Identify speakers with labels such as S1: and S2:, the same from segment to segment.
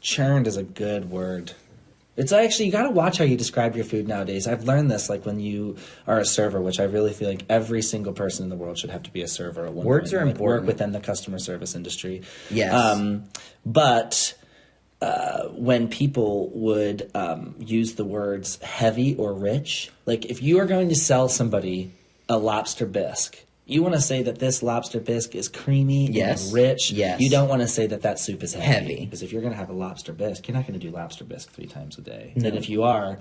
S1: Churned is a good word. It's actually, you got to watch how you describe your food nowadays. I've learned this, like, when you are a server, which I really feel like every single person in the world should have to be a server at one
S2: Words
S1: point.
S2: are important.
S1: Work within the customer service industry.
S2: Yes.
S1: But when people would use the words heavy or rich, like, if you are going to sell somebody a lobster bisque, you want to say that this lobster bisque is creamy and rich.
S2: Yes.
S1: You don't want to say that that soup is
S2: Heavy.
S1: Because if you're going to have a lobster bisque, you're not going to do lobster bisque 3 times a day.
S2: No.
S1: And if you are,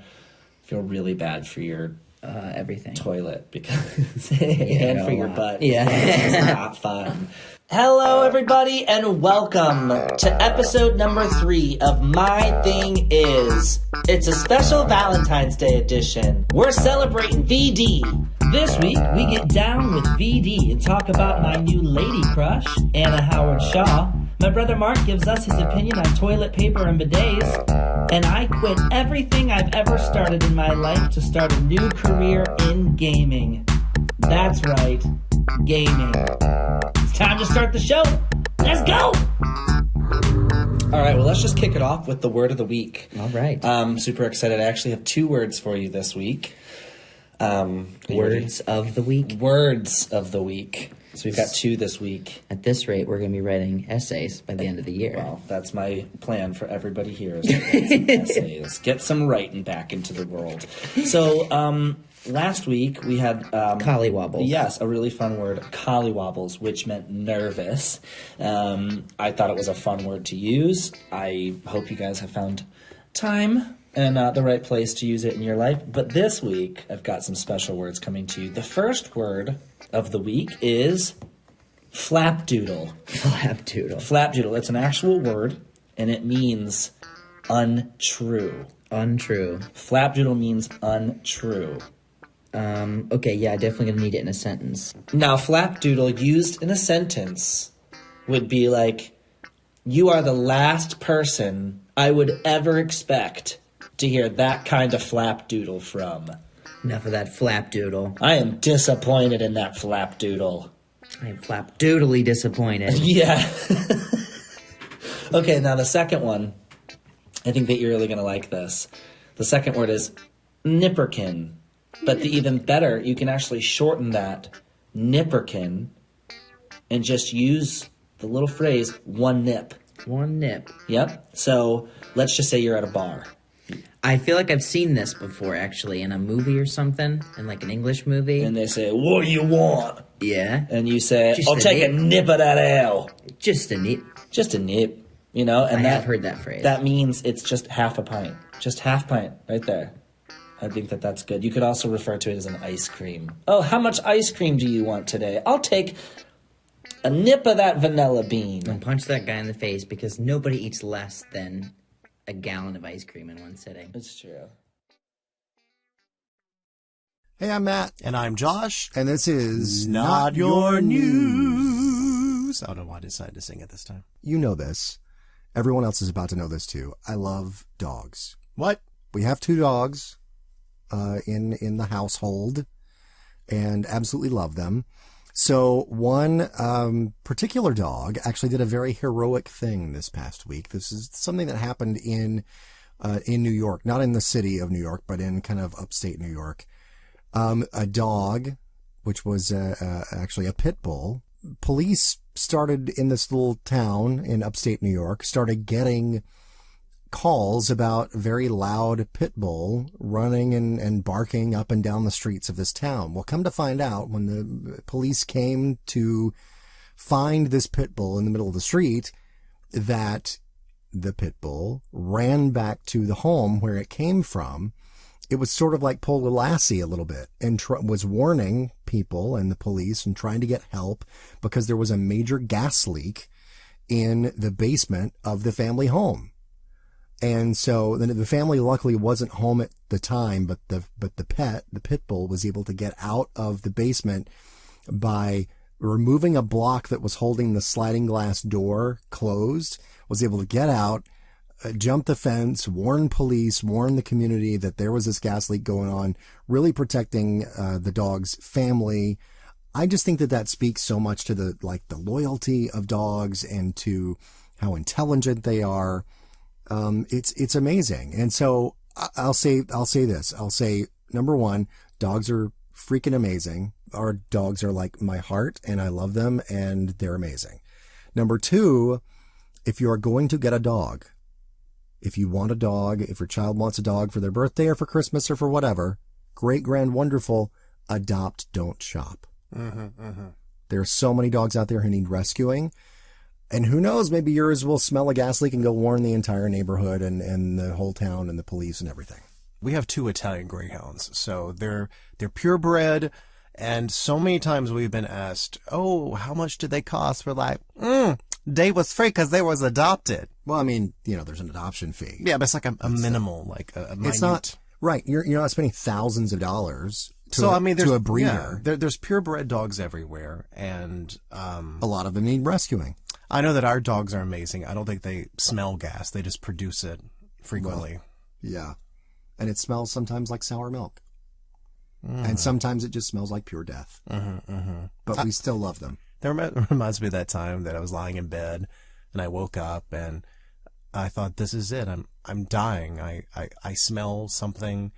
S1: feel really bad for your
S2: everything.
S1: toilet because and for your butt.
S2: Yeah.
S1: It's not fun. Hello, everybody, and welcome to episode number 3 of My Thing Is. It's a special Valentine's Day edition. We're celebrating VD. This week, we get down with VD and talk about my new lady crush, Anna Howard Shaw. My brother Mark gives us his opinion on toilet paper and bidets. And I quit everything I've ever started in my life to start a new career in gaming. That's right, gaming. It's time to start the show. Let's go! All right, well, let's just kick it off with the word of the week.
S2: All right.
S1: I'm super excited. I actually have 2 words for you this week.
S2: Words of the week?
S1: Words of the week. So we've got 2 this week.
S2: At this rate, we're going to be writing essays by the end of the year.
S1: Well, that's my plan for everybody here is to write some essays. Get some writing back into the world. So, last week we had...
S2: Collywobbles.
S1: Yes, a really fun word, collywobbles, which meant nervous. I thought it was a fun word to use. I hope you guys have found time and the right place to use it in your life. But this week, I've got some special words coming to you. The first word of the week is flapdoodle.
S2: Flapdoodle.
S1: Flapdoodle. It's an actual word, and it means untrue.
S2: Untrue.
S1: Flapdoodle means untrue.
S2: Okay, yeah, definitely going to need it in a sentence.
S1: Now, flapdoodle used in a sentence would be like, you are the last person I would ever expect to hear that kind of flapdoodle from.
S2: Enough of that flapdoodle.
S1: I am disappointed in that flapdoodle.
S2: I am flapdoodly disappointed.
S1: Yeah. Okay, now the second one, I think that you're really going to like this. The second word is nipperkin. But the even better, you can actually shorten that nipperkin and just use the little phrase, one nip.
S2: One nip.
S1: Yep. So let's just say you're at a bar.
S2: I feel like I've seen this before, actually, in a movie or something, in like an English movie.
S1: And they say, what do you want?
S2: Yeah.
S1: And you say,
S2: Just
S1: I'll
S2: a
S1: take
S2: nip.
S1: a nip of that ale.
S2: Just a nip.
S1: Just a nip. You know? And
S2: I have heard that phrase.
S1: That means it's just half a pint. Just half pint right there. I think that that's good. You could also refer to it as an ice cream. Oh, how much ice cream do you want today? I'll take a nip of that vanilla bean.
S2: And punch that guy in the face because nobody eats less than a gallon of ice cream in one sitting.
S1: It's true.
S3: Hey, I'm Matt.
S4: And I'm Josh.
S3: And this is
S4: Not Your News. I don't know why I decided to sing it this time.
S3: You know this. Everyone else is about to know this too. I love dogs.
S4: What?
S3: We have 2 dogs in the household and absolutely love them. So one particular dog actually did a very heroic thing this past week. This is something that happened in New York, not in the city of New York, but in kind of upstate New York. A dog, which was actually a pit bull. Police started in this little town in upstate New York, started getting calls about a very loud pit bull running and barking up and down the streets of this town. Well, come to find out, when the police came to find this pit bull in the middle of the street, that the pit bull ran back to the home where it came from. It was sort of like Polar Lassie a little bit, and was warning people and the police and trying to get help because there was a major gas leak in the basement of the family home. And so the family luckily wasn't home at the time, but the pit bull was able to get out of the basement by removing a block that was holding the sliding glass door closed, was able to get out, jump the fence, warn police, warn the community that there was this gas leak going on, really protecting the dog's family. I just think that speaks so much to the loyalty of dogs and to how intelligent they are. It's amazing. And so I'll say this. I'll say, number one, dogs are freaking amazing. Our dogs are like my heart, and I love them, and they're amazing. Number two, if you are going to get a dog, if you want a dog, if your child wants a dog for their birthday or for Christmas or for whatever, great, grand, wonderful, adopt, don't shop. There are so many dogs out there who need rescuing. And who knows, maybe yours will smell a gas leak and go warn the entire neighborhood and the whole town and the police and everything.
S4: We have 2 Italian Greyhounds, so they're purebred, and so many times we've been asked, oh, how much did they cost? We're like, they was free because they was adopted.
S3: Well, I mean, there's an adoption fee.
S4: Yeah, but it's like a minimal, like a minute.
S3: It's not, right, you're not spending thousands of dollars
S4: to a
S3: breeder.
S4: Yeah, there's purebred dogs everywhere, and
S3: a lot of them need rescuing.
S4: I know that our dogs are amazing. I don't think they smell gas. They just produce it frequently.
S3: Well, yeah. And it smells sometimes like sour milk. And sometimes it just smells like pure death. But we still love them.
S4: That reminds me of that time that I was lying in bed and I woke up and I thought, this is it. I'm dying. I smell something.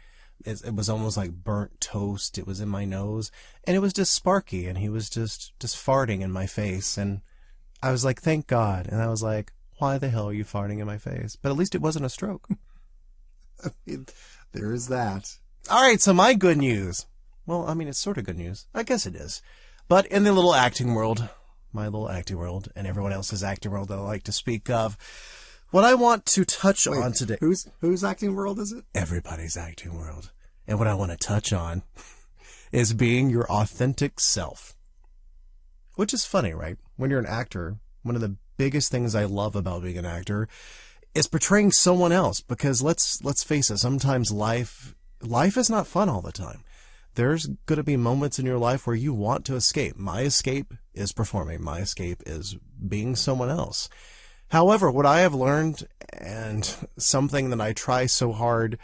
S4: It was almost like burnt toast. It was in my nose, and it was just Sparky, and he was just farting in my face. And I was like, thank God. And I was like, why the hell are you farting in my face? But at least it wasn't a stroke.
S3: There is that.
S4: All right, so my good news. Well, I mean, it's sort of good news. I guess it is. But in the little acting world, my little acting world, and everyone else's acting world that I like to speak of, what I want to touch on today...
S3: Whose acting world is it?
S4: Everybody's acting world. And what I want to touch on is being your authentic self. Which is funny, right? When you're an actor, one of the biggest things I love about being an actor is portraying someone else. Because let's face it, sometimes life is not fun all the time. There's going to be moments in your life where you want to escape. My escape is performing. My escape is being someone else. However, what I have learned, and something that I try so hard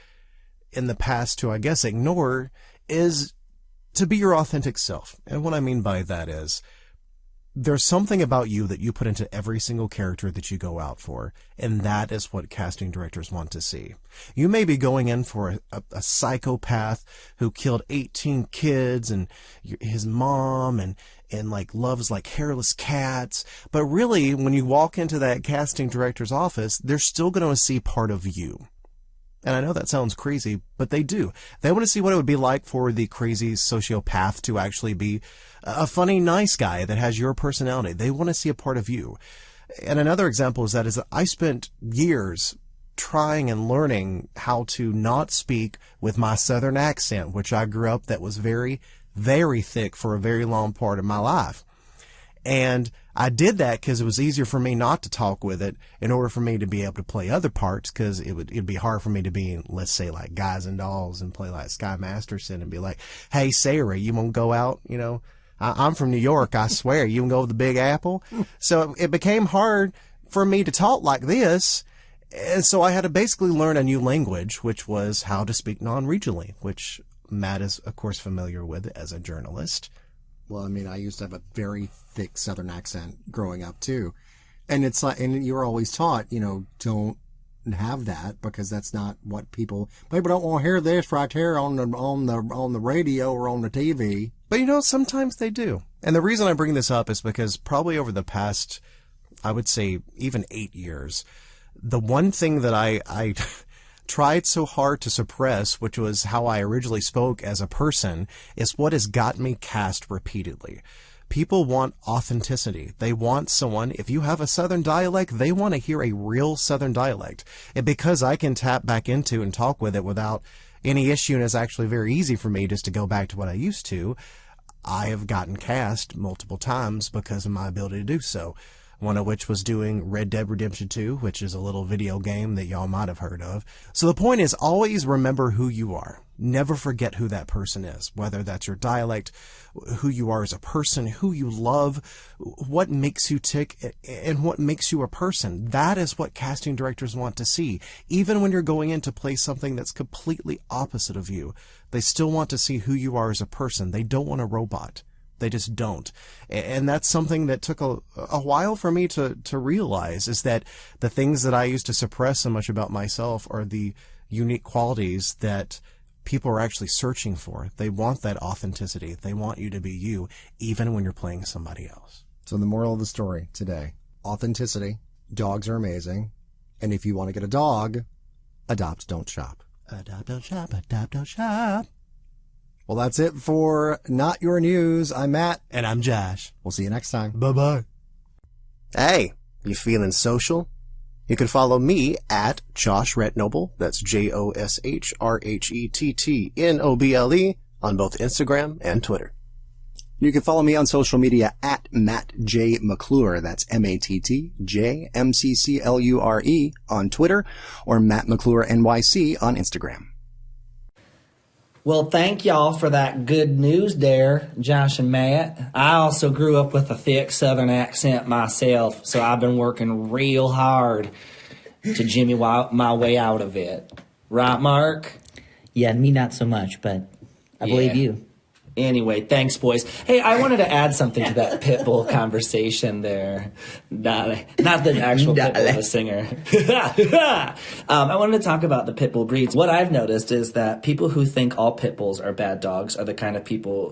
S4: in the past to, I guess, ignore, is to be your authentic self. And what I mean by that is, there's something about you that you put into every single character that you go out for, and that is what casting directors want to see. You may be going in for a psychopath who killed 18 kids and his mom and like loves like hairless cats, but really when you walk into that casting director's office, they're still going to see part of you. And I know that sounds crazy, but they do. They want to see what it would be like for the crazy sociopath to actually be a funny, nice guy that has your personality. They want to see a part of you. And another example is that I spent years trying and learning how to not speak with my Southern accent, which I grew up that was very, very thick for a very long part of my life. And I did that because it was easier for me not to talk with it in order for me to be able to play other parts, because it'd be hard for me to be in, let's say, like Guys and Dolls and play like Sky Masterson and be like, hey, Sarah, you want to go out? I'm from New York, I swear. You want to go to the Big Apple? So it became hard for me to talk like this. And so I had to basically learn a new language, which was how to speak non-regionally, which Matt is, of course, familiar with as a journalist.
S3: Well, I mean, I used to have a very thick Southern accent growing up too. And it's like, and you were always taught, don't have that because that's not what people don't want to hear this right here on the radio or on the TV.
S4: But sometimes they do. And the reason I bring this up is because probably over the past, I would say even 8 years, the one thing that I tried so hard to suppress, which was how I originally spoke as a person, is what has got me cast repeatedly. People want authenticity. They want someone, if you have a Southern dialect, they want to hear a real Southern dialect. And because I can tap back into and talk with it without any issue, and it's actually very easy for me just to go back to what I used to, I have gotten cast multiple times because of my ability to do so. One of which was doing Red Dead Redemption 2, which is a little video game that y'all might have heard of. So the point is, always remember who you are. Never forget who that person is, whether that's your dialect, who you are as a person, who you love, what makes you tick, and what makes you a person. That is what casting directors want to see. Even when you're going in to play something that's completely opposite of you, they still want to see who you are as a person. They don't want a robot. They just don't. And that's something that took a while for me to realize, is that the things that I used to suppress so much about myself are the unique qualities that people are actually searching for. They want that authenticity. They want you to be you, even when you're playing somebody else.
S3: So the moral of the story today, authenticity. Dogs are amazing. And if you want to get a dog, adopt, don't shop.
S4: Adopt, don't shop. Adopt, don't shop.
S3: Well, that's it for Not Your News. I'm Matt.
S4: And I'm Josh.
S3: We'll see you next time.
S4: Bye-bye. Hey, you feeling social? You can follow me at Josh Retnoble. That's JoshRhettetnoble on both Instagram and Twitter.
S3: You can follow me on social media at Matt J. McClure. That's MattJMCCLure on Twitter, or Matt McClure NYC on Instagram.
S1: Well, thank y'all for that good news there, Josh and Matt. I also grew up with a thick Southern accent myself, so I've been working real hard to jimmy my way out of it. Right, Mark?
S2: Yeah, me not so much, but I believe you.
S1: Anyway, thanks, boys. Hey, I wanted to add something to that Pitbull conversation there. Not the actual Pitbull, the singer. I wanted to talk about the Pitbull breeds. What I've noticed is that people who think all Pitbulls are bad dogs are the kind of people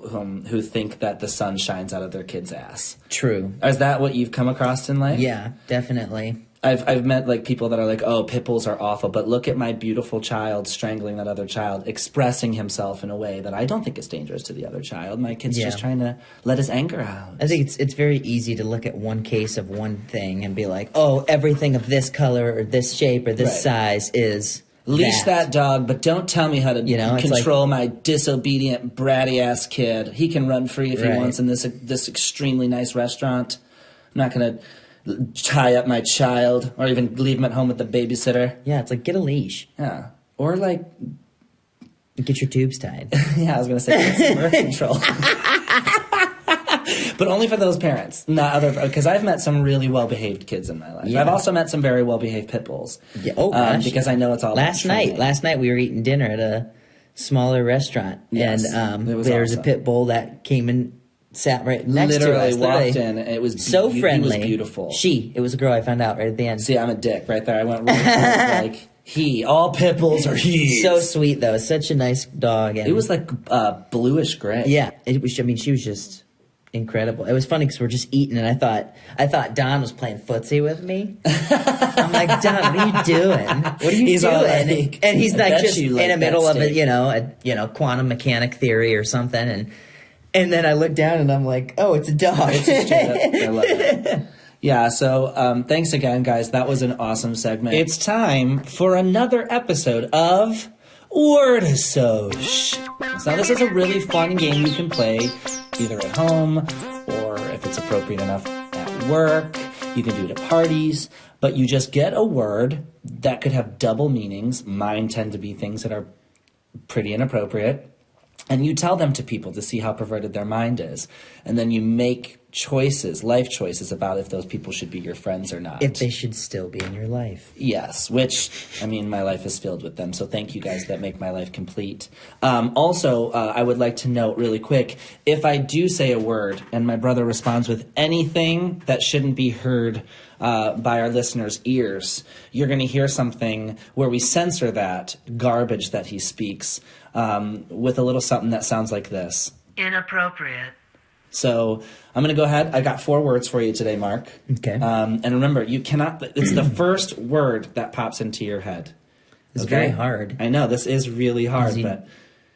S1: who think that the sun shines out of their kid's ass.
S2: True.
S1: Is that what you've come across in life?
S2: Yeah, definitely.
S1: I've met like people that are like, oh, pit bulls are awful, but look at my beautiful child strangling that other child, expressing himself in a way that I don't think is dangerous to the other child. My kid's just trying to let his anger out.
S2: I think it's very easy to look at one case of one thing and be like, oh, everything of this color or this shape or this size is
S1: leash that dog, but don't tell me how to control my disobedient, bratty-ass kid. He can run free if he wants in this extremely nice restaurant. I'm not going to tie up my child or even leave him at home with the babysitter.
S2: Yeah, it's like, get a leash.
S1: Yeah. Or like...
S2: get your tubes tied.
S1: Yeah, I was going to say, get some birth control. But only for those parents, not other... Because I've met some really well-behaved kids in my life. Yeah. I've also met some very well-behaved pit bulls.
S2: Yeah. Oh, gosh.
S1: Because I know it's all...
S2: Last night we were eating dinner at a smaller restaurant.
S1: Yes,
S2: and there was a pit bull that came and sat right next to us.
S1: Walked in. It was
S2: so friendly.
S1: It was beautiful.
S2: It was a girl. I found out right at the end.
S1: See, I'm a dick right there. I went right like all pit bulls are he.
S2: So sweet though. Such a nice dog. And
S1: it was like bluish gray.
S2: Yeah, it was. I mean, she was just incredible. It was funny because we're just eating, and I thought Don was playing footsie with me. I'm like, Don, what are you doing? What are you doing?
S1: Like,
S2: and he's like just in the middle of it, a quantum mechanic theory or something, and then I look down and I'm like, oh, it's a dog.
S1: I love it. Yeah, so thanks again, guys. That was an awesome segment. It's time for another episode of Word Soch. So this is a really fun game you can play either at home or if it's appropriate enough at work. You can do it at parties, but you just get a word that could have double meanings. Mine tend to be things that are pretty inappropriate. And you tell them to people to see how perverted their mind is. And then you make choices, life choices, about if those people should be your friends or not.
S2: If they should still be in your life.
S1: Yes, which, I mean, my life is filled with them. So thank you guys that make my life complete. Also, I would like to note really quick, if I do say a word and my brother responds with anything that shouldn't be heard by our listeners' ears, you're going to hear something where we censor that garbage that he speaks with a little something that sounds like this.
S5: Inappropriate.
S1: So I'm going to go ahead. I got 4 words for you today, Mark.
S2: Okay.
S1: And remember, you cannot... It's the first word that pops into your head.
S2: It's very hard.
S1: I know, this is really hard, but...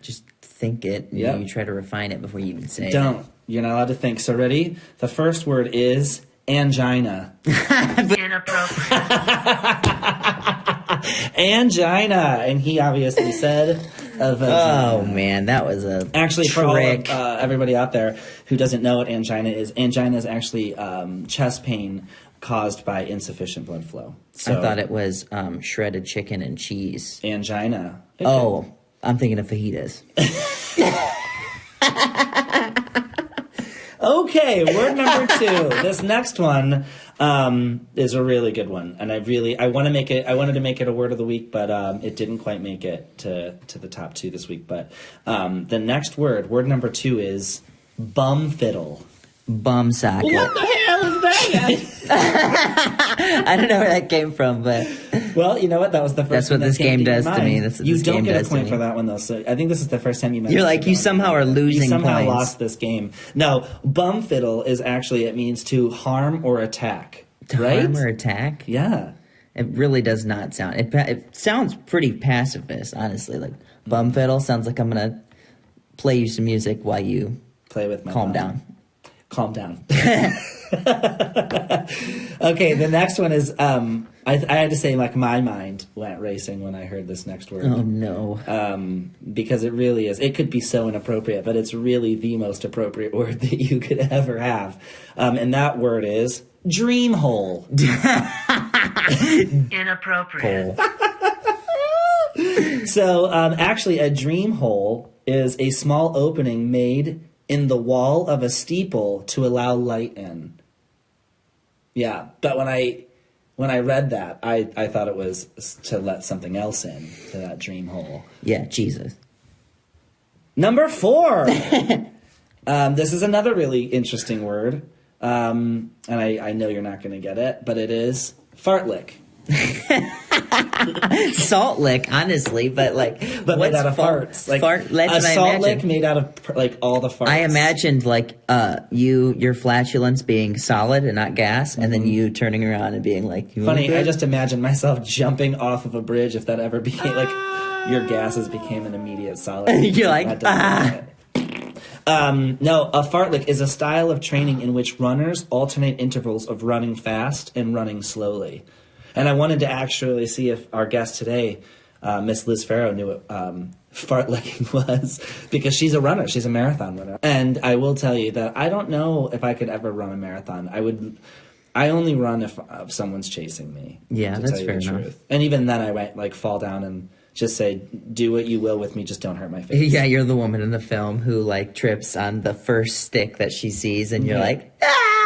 S2: Just think it, and you try to refine it before you even say it.
S1: Don't. You're not allowed to think. So ready? The first word is angina.
S5: Inappropriate.
S1: Angina. And he obviously said...
S2: Oh man, that was a
S1: actually
S2: trick.
S1: For all of, everybody out there who doesn't know what angina is actually chest pain caused by insufficient blood flow. So,
S2: I thought it was shredded chicken and cheese.
S1: Angina.
S2: Oh, I'm thinking of fajitas.
S1: Okay, word number 2. This next one is a really good one, and I wanted to make it a word of the week, but it didn't quite make it to the top 2 this week. But the next word number 2 is Bum fiddle.
S2: Bum socket.
S1: What the hell is that?
S2: I don't know where that came from, but
S1: Well, you know what? That was the first.
S2: That's what
S1: one
S2: this
S1: that came
S2: game
S1: to your
S2: does to
S1: mind.
S2: me. That's what
S1: you
S2: this
S1: don't
S2: game
S1: get
S2: does
S1: a
S2: to
S1: point
S2: me.
S1: for that one though. So I think this is the first time you mentioned.
S2: you're like, you somehow are losing
S1: You somehow
S2: points.
S1: lost this game. No, bum fiddle is actually, it means to harm or attack.
S2: To
S1: right?
S2: harm or attack?
S1: Yeah.
S2: It really does not sound. It sounds pretty pacifist, honestly. Like bum fiddle sounds like I'm gonna play you some music while you
S1: Play with my
S2: calm
S1: bum.
S2: down.
S1: Calm down. Okay, the next one is I had to say, like, my mind went racing when I heard this next word.
S2: Oh no.
S1: Because it really is. It could be so inappropriate, but it's really the most appropriate word that you could ever have. And that word is dream hole.
S5: Inappropriate.
S1: So, actually, a dream hole is a small opening made in the wall of a steeple to allow light in. Yeah, but when I read that, I thought it was to let something else in to that dream hole.
S2: Yeah, Jesus.
S1: Number 4. This is another really interesting word, and I know you're not going to get it, but it is fartlick.
S2: Salt lick, honestly, but
S1: But made out of farts. Like
S2: fart? That's
S1: a
S2: what I
S1: salt
S2: imagine.
S1: lick made out of like all the farts.
S2: I imagined like your flatulence being solid and not gas, and then you turning around and being like, you
S1: Funny,
S2: okay?
S1: I just imagined myself jumping off of a bridge if that ever became like your gases became an immediate solid.
S2: You're like,
S1: That doesn't happen. No, a fartlek is a style of training in which runners alternate intervals of running fast and running slowly. And I wanted to actually see if our guest today, Miss Liz Farrow, knew what fartlecking was, because she's a runner. She's a marathon runner. And I will tell you that I don't know if I could ever run a marathon. I only run if someone's chasing me.
S2: Yeah,
S1: to
S2: that's
S1: tell you
S2: fair
S1: the
S2: enough.
S1: truth. And even then I went like fall down and just say, do what you will with me, just don't hurt my face.
S2: Yeah, you're the woman in the film who like trips on the first stick that she sees, and you're like,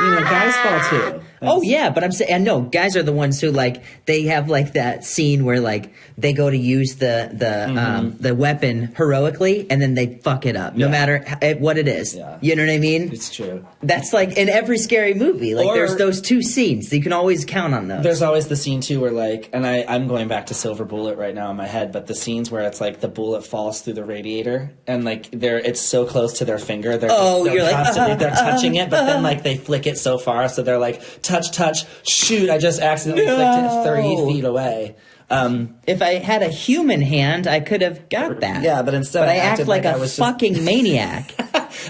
S1: You know, guys fall too.
S2: oh yeah, but I'm saying, I know guys are the ones who like they have like that scene where like they go to use the weapon heroically and then they fuck it up, no
S1: Yeah.
S2: matter what it is.
S1: Yeah.
S2: You know what I mean?
S1: It's true.
S2: That's like in every scary movie. Like
S1: Or-
S2: there's those two scenes. You can always count on those.
S1: There's always the scene too where like, and I'm going back to Silver Bullet right now in my head, but the scenes where it's like the bullet falls through the radiator and like it's so close to their finger, they're
S2: you're like,
S1: constantly they're touching it, but then like they flick it so far, so they're like touch, shoot! I just accidentally flicked it 30 feet away.
S2: If I had a human hand, I could have got that.
S1: Yeah, but instead
S2: I
S1: I acted
S2: act like
S1: like I
S2: a
S1: was just-
S2: fucking maniac.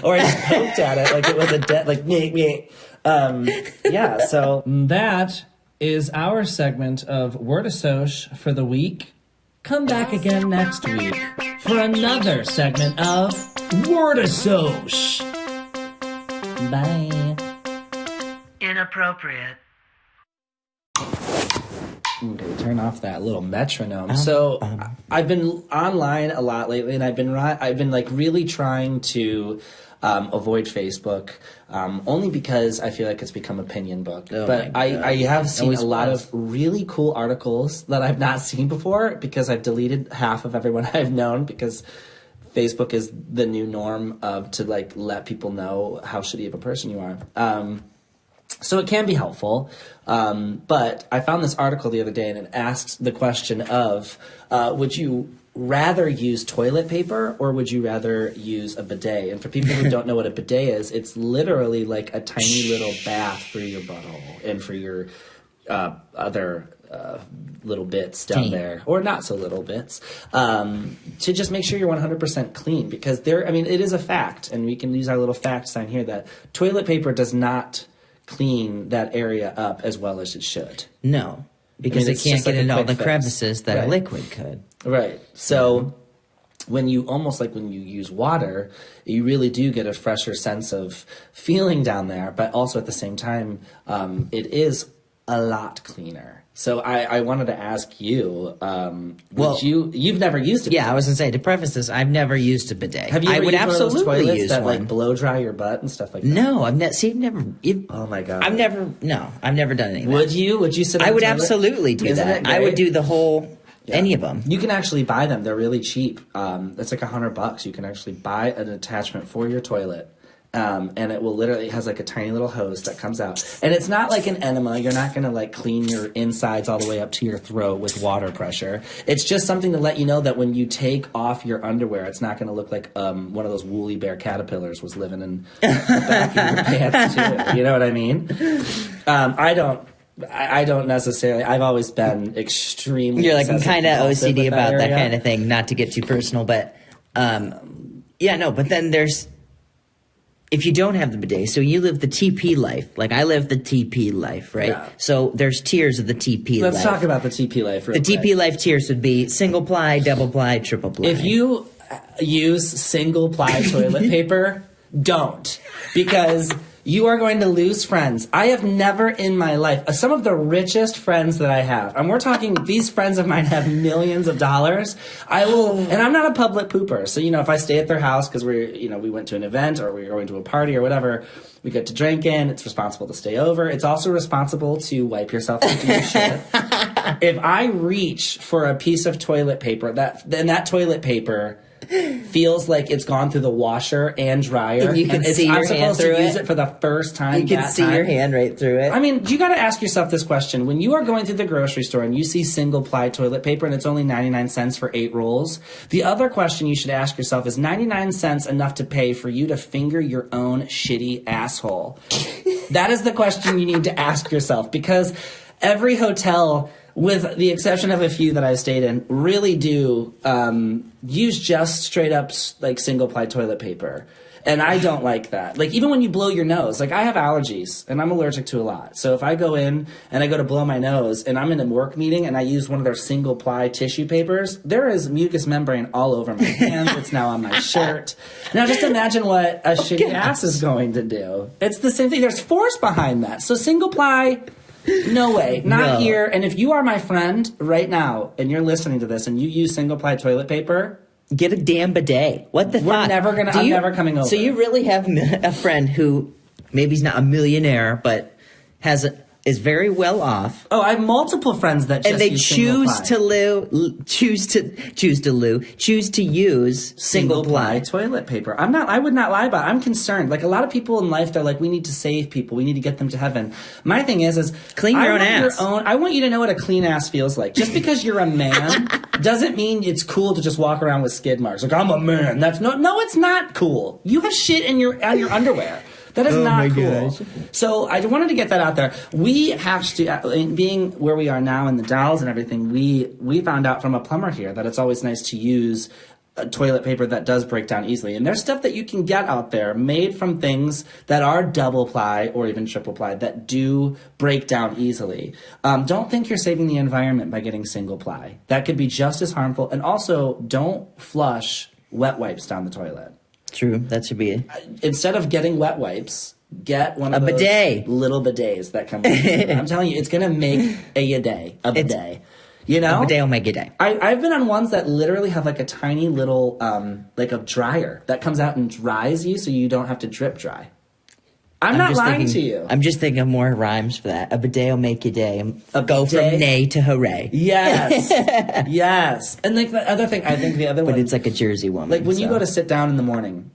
S1: Or I just poked at it like it was a dead like meh. Yeah, so
S6: That is our segment of Word Assoc for the week. Come back again next week for another segment of Word Assoc.
S1: bye.
S5: Inappropriate.
S1: Okay, turn off that little metronome. So I've been online a lot lately, and I've been like really trying to avoid Facebook, only because I feel like it's become opinion book.
S2: Oh
S1: but
S2: my God.
S1: I have seen
S2: Always
S1: a lot
S2: was.
S1: of really cool articles that I've not seen before because I've deleted half of everyone I've known because Facebook is the new norm to like let people know how shitty of a person you are. So it can be helpful, but I found this article the other day, and it asks the question of, would you rather use toilet paper or would you rather use a bidet? And for people who don't know what a bidet is, it's literally like a tiny little bath for your butthole and for your other little bits down
S2: Taint.
S1: there, or not so little bits, to just make sure you're 100% clean. Because it is a fact, and we can use our little fact sign here, that toilet paper does not clean that area up as well as it should.
S2: No, because
S1: it's
S2: it can't
S1: just like
S2: get
S1: a
S2: into all
S1: quick
S2: the
S1: fix.
S2: crevices that
S1: Right.
S2: a liquid could.
S1: Right. So when you use water, you really do get a fresher sense of feeling down there, but also at the same time, it is a lot cleaner. So I wanted to ask you, you've never used it?
S2: Yeah, I was gonna say, to preface this, I've never used a bidet.
S1: Have you
S2: I
S1: ever
S2: would
S1: used one of those
S2: absolutely
S1: toilets
S2: use
S1: that
S2: one.
S1: like blow dry your butt and stuff like that?
S2: No, I've never.
S1: Oh my god.
S2: I've never done any of that.
S1: Would you? Would you sit?
S2: I
S1: on
S2: would
S1: the toilet?
S2: absolutely do
S1: Isn't
S2: that.
S1: it
S2: I would
S1: great?
S2: do the whole, any of them.
S1: You can actually buy them. They're really cheap. It's like $100. You can actually buy an attachment for your toilet, And it will literally, it has like a tiny little hose that comes out. And it's not like an enema. You're not going to like clean your insides all the way up to your throat with water pressure. It's just something to let you know that when you take off your underwear, it's not going to look like one of those woolly bear caterpillars was living in the back of your pants too. You know what I mean? I don't necessarily. I've always been extremely.
S2: You're like kind of OCD about that
S1: area.
S2: kind of thing. Not to get too personal, but yeah, no. But then there's, if you don't have the bidet, so you live the TP life. Like I live the TP life, right?
S1: Yeah.
S2: So there's tiers of the TP life.
S1: Let's talk about the TP life.
S2: The TP life tiers would be single ply, double ply, triple ply.
S1: If you use single ply toilet paper, don't, because you are going to lose friends. I have never in my life, some of the richest friends that I have, and we're talking, these friends of mine have millions of dollars. I will, and I'm not a public pooper. So, you know, if I stay at their house because we went to an event or we're going to a party or whatever, we get to drink in, it's responsible to stay over. It's also responsible to wipe yourself after you shit. If I reach for a piece of toilet paper, that toilet paper feels like it's gone through the washer and dryer.
S2: And you can see your hand through it.
S1: I'm supposed to use it for the first time.
S2: You can see your hand right through it.
S1: I mean, you got to ask yourself this question. When you are going through the grocery store and you see single-ply toilet paper and it's only 99 cents for 8 rolls, the other question you should ask yourself is 99 cents enough to pay for you to finger your own shitty asshole? That is the question you need to ask yourself, because every hotel, with the exception of a few that I've stayed in, really do use just straight up like single ply toilet paper. And I don't like that. Like even when you blow your nose, like I have allergies and I'm allergic to a lot. So if I go in and I go to blow my nose and I'm in a work meeting and I use one of their single ply tissue papers, there is mucous membrane all over my hands. It's now on my shirt. Now just imagine what a shitty ass is going to do. It's the same thing. There's force behind that. So single ply, no way. Not here. And if you are my friend right now and you're listening to this and you use single ply toilet paper,
S2: get a damn bidet. What the fuck?
S1: I'm never coming over.
S2: So you really have a friend who maybe he's not a millionaire, but is very well off.
S1: Oh, I have multiple friends that just
S2: and they
S1: use choose to use single ply toilet paper. I would not lie about it. I'm concerned. Like a lot of people in life, they're like, we need to save people. We need to get them to heaven. My thing is
S2: clean your own ass.
S1: I want you to know what a clean ass feels like. Just because you're a man doesn't mean it's cool to just walk around with skid marks. Like I'm a man. No, it's not cool. You have shit on your underwear. That is not cool. Gosh. So I wanted to get that out there. We have to, being where we are now in the Dalles and everything, we found out from a plumber here that it's always nice to use toilet paper that does break down easily. And there's stuff that you can get out there made from things that are double ply or even triple ply that do break down easily. Don't think you're saving the environment by getting single ply. That could be just as harmful. And also, don't flush wet wipes down the toilet.
S2: True, that should be it.
S1: Instead of getting wet wipes, get one of those
S2: bidet.
S1: Little bidets that come with it. I'm telling you, it's going to make a bidet. You know?
S2: A bidet will make a day.
S1: I've been on ones that literally have like a tiny little, like a dryer that comes out and dries you so you don't have to drip dry. I'm not lying to you.
S2: I'm just thinking of more rhymes for that. A bidet will make your day. Go from nay to hooray.
S1: Yes. Yes. And like the other thing, I think the other one.
S2: But it's like a Jersey woman.
S1: Like when you go to sit down in the morning,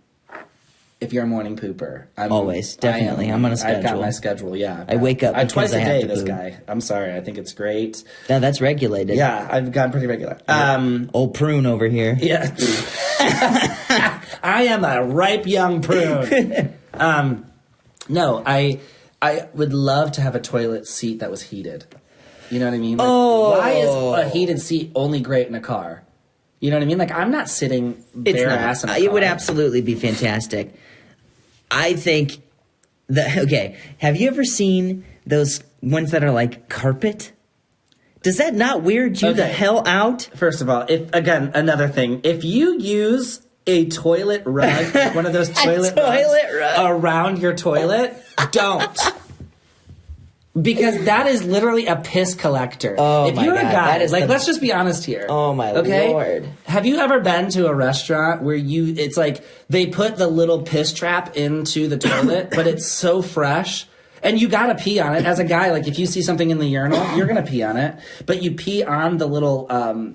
S1: if you're a morning pooper.
S2: Always. Definitely. I'm on a schedule.
S1: I've got my schedule, yeah.
S2: I wake up
S1: twice a day, this
S2: poop.
S1: guy. I'm sorry. I think it's great.
S2: No, that's regulated.
S1: Yeah, I've gotten pretty regular.
S2: Old prune over here.
S1: Yeah. I am a ripe young prune. No, I would love to have a toilet seat that was heated. You know what I mean? Like, why is a heated seat only great in a car? You know what I mean? Like, I'm not sitting bare ass in a car.
S2: It would absolutely be fantastic. I think okay, have you ever seen those ones that are like carpet? Does that not weird you the hell out?
S1: First of all, another thing. If you use a toilet rug, like one of those toilet rugs around your toilet, don't. Because that is literally a piss collector.
S2: Oh,
S1: if you're a guy, let's just be honest here.
S2: Oh my Lord.
S1: Have you ever been to a restaurant where it's like they put the little piss trap into the toilet, but it's so fresh? And you gotta pee on it. As a guy, like if you see something in the urinal, you're gonna pee on it. But you pee on the little,